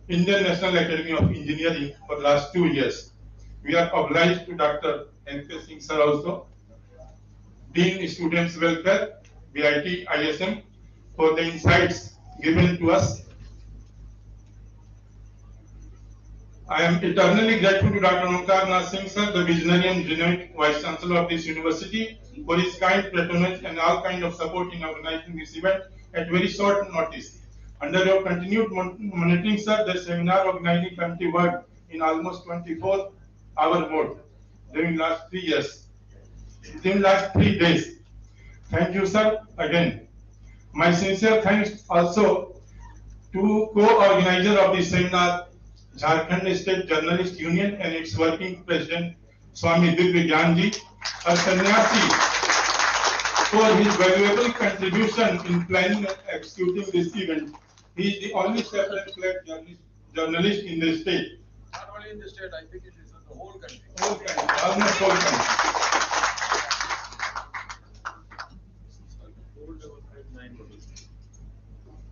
Indian National Academy of Engineering for the last 2 years. We are obliged to Dr. N.K. Singh sir also, Dean Students Welfare, BIT ISM, for the insights given to us. I am eternally grateful to Dr. Omkar Nath Singh sir, the visionary and dynamic Vice Chancellor of this university, for his kind patronage and all kind of support in organizing this event at very short notice. Under your continued monitoring, sir, the seminar organizing committee worked in almost 24-hour mode during last 3 years, during last 3 days. Thank you, sir, again. My sincere thanks also to co-organizer of this seminar, Jharkhand State Journalist Union and its working president, Swami Divya Gyanji, a sannyasi, for his valuable contribution in planning and executing this event. He is the only separate flag journalist in the state. Not only in the state, I think it is in the whole country. Whole country, almost whole country.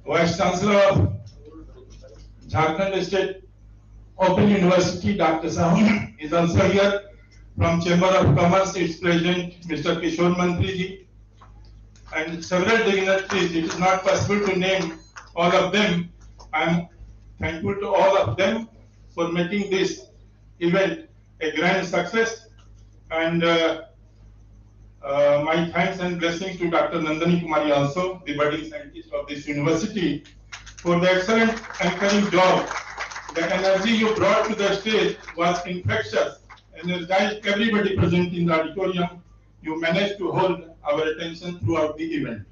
Vice Chancellor of Jharkhand State Open University, Dr. Saham, is also here. From Chamber of Commerce, its President, Mr. Kishore Mantri ji, and several dignitaries. It is not possible to name all of them. I am thankful to all of them for making this event a grand success. And my thanks and blessings to Dr. Nandini Kumari also, the budding scientist of this university, for the excellent anchoring job. The energy you brought to the stage was infectious, energized everybody present in the auditorium. You managed to hold our attention throughout the event.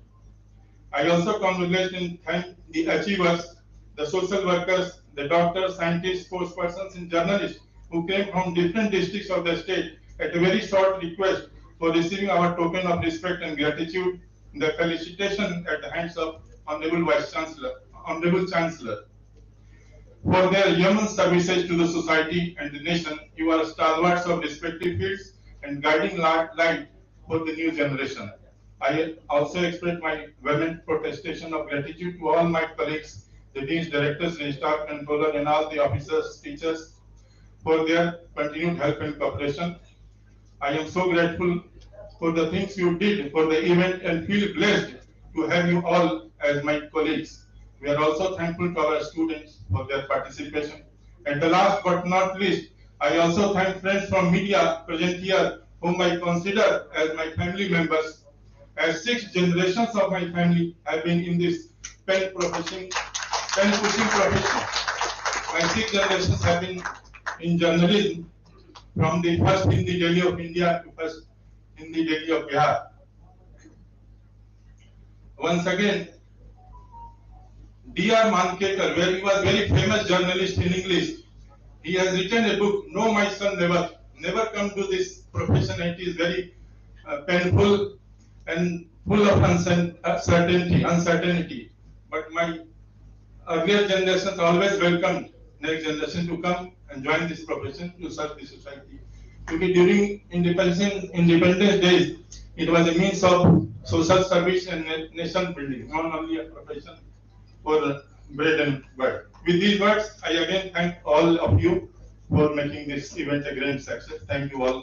I also congratulate and thank the achievers, the social workers, the doctors, scientists, sportspersons, and journalists who came from different districts of the state at a very short request for receiving our token of respect and gratitude, the felicitation at the hands of Honorable Vice Chancellor, Honorable Chancellor. For their human services to the society and the nation, you are stalwarts of respective fields and guiding light for the new generation. I also express my vehement protestation of gratitude to all my colleagues, the deans, directors, registrar, controller, and all the officers, teachers, for their continued help and cooperation. I am so grateful for the things you did for the event and feel blessed to have you all as my colleagues. We are also thankful to our students for their participation. And the last but not least, I also thank friends from media present here, whom I consider as my family members, as 6 generations of my family have been in this pen pushing profession. My 6 generations have been in journalism, from the first in the Delhi of India to first in the Delhi of Bihar. Once again, D.R. Mankekar, where he was very famous journalist in English, he has written a book, No, My Son, Never Come to This Profession. It is very painful and full of uncertainty. But my earlier generations always welcomed next generation to come and join this profession to serve the society. Today, during Independence Days, it was a means of social service and nation building, not only a profession for bread and butter. With these words, I again thank all of you for making this event a grand success. Thank you all.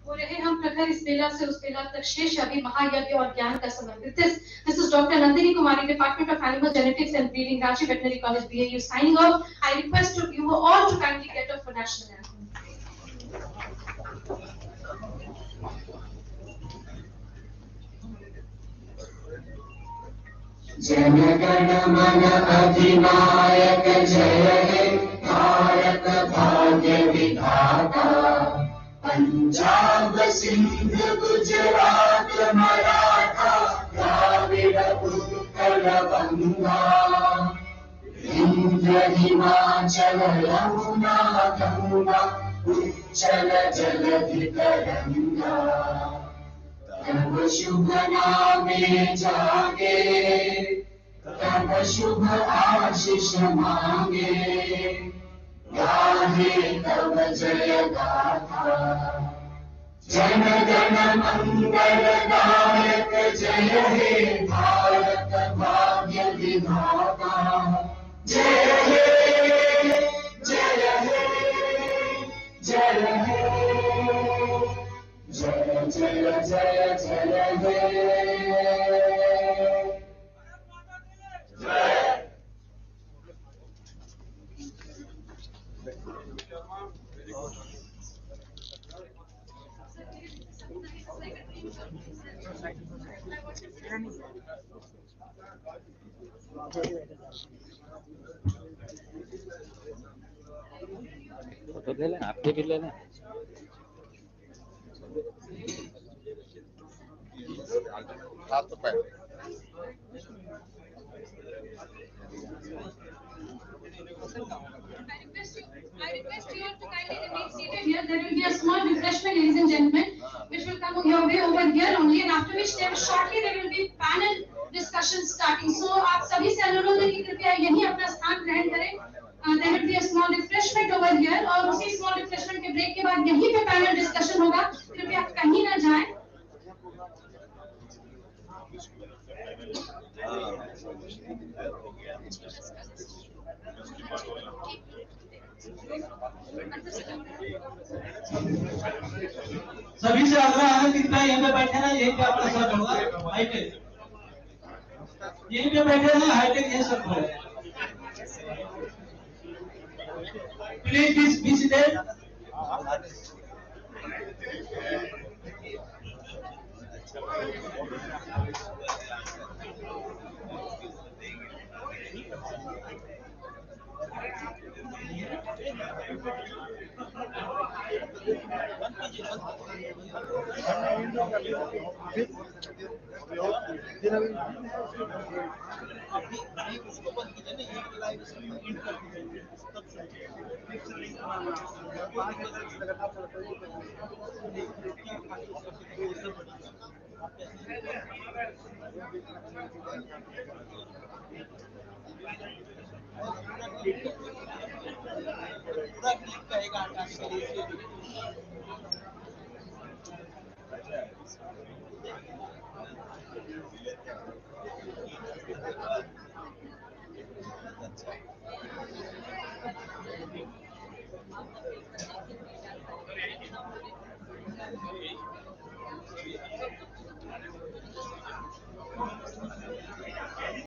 हो रहे हम प्रखर इस बेला से उस बेला तक शेष अभी महायज्ञ और ज्ञान का समर्पित This is Dr. Nandini Kumari, Department of Animal Genetics and Breeding, Ranchi Veterinary College, BAU, signing off. I request you all to kindly get up for national anthem. Jana Gana मन अधिनायक जय हे भारत भाग्य विधाता पंजाब सिंध गुजरात मराठा द्राविड़ उत्कल गंगा विंध्य हिमाचल यमुना गंगा उच्चल जलधि तरंगा तब शुभ नामे जागे तब शुभ आशीष मांगे गाहे तब जय गाथा जन गण मंगल दायक जय हे भारत भाग्य विधाता जय हे जय हे जय हे जय जय जय जय हे फोटो ले लें, आपके भी ले लें। हाथ तो पैर I request you all to kindly remain seated here. There will be a small refreshment, ladies and gentlemen, which will come your way over here only, and after which shortly there will be panel discussion starting. So आप सभी से अनुरोध है कि कृपया यहीं अपना स्थान ग्रहण करें. There will be a small refreshment over here, और उसी small refreshment के break के बाद यहीं पे panel discussion होगा. कृपया कहीं ना जाएं. सभी से आग्रह है कि कृपया यहीं पे बैठे ना, यहीं पे आपका सर होगा हाईटेक, यहीं पे बैठे ना, हाईटेक यहीं सर होगा. Please be seated.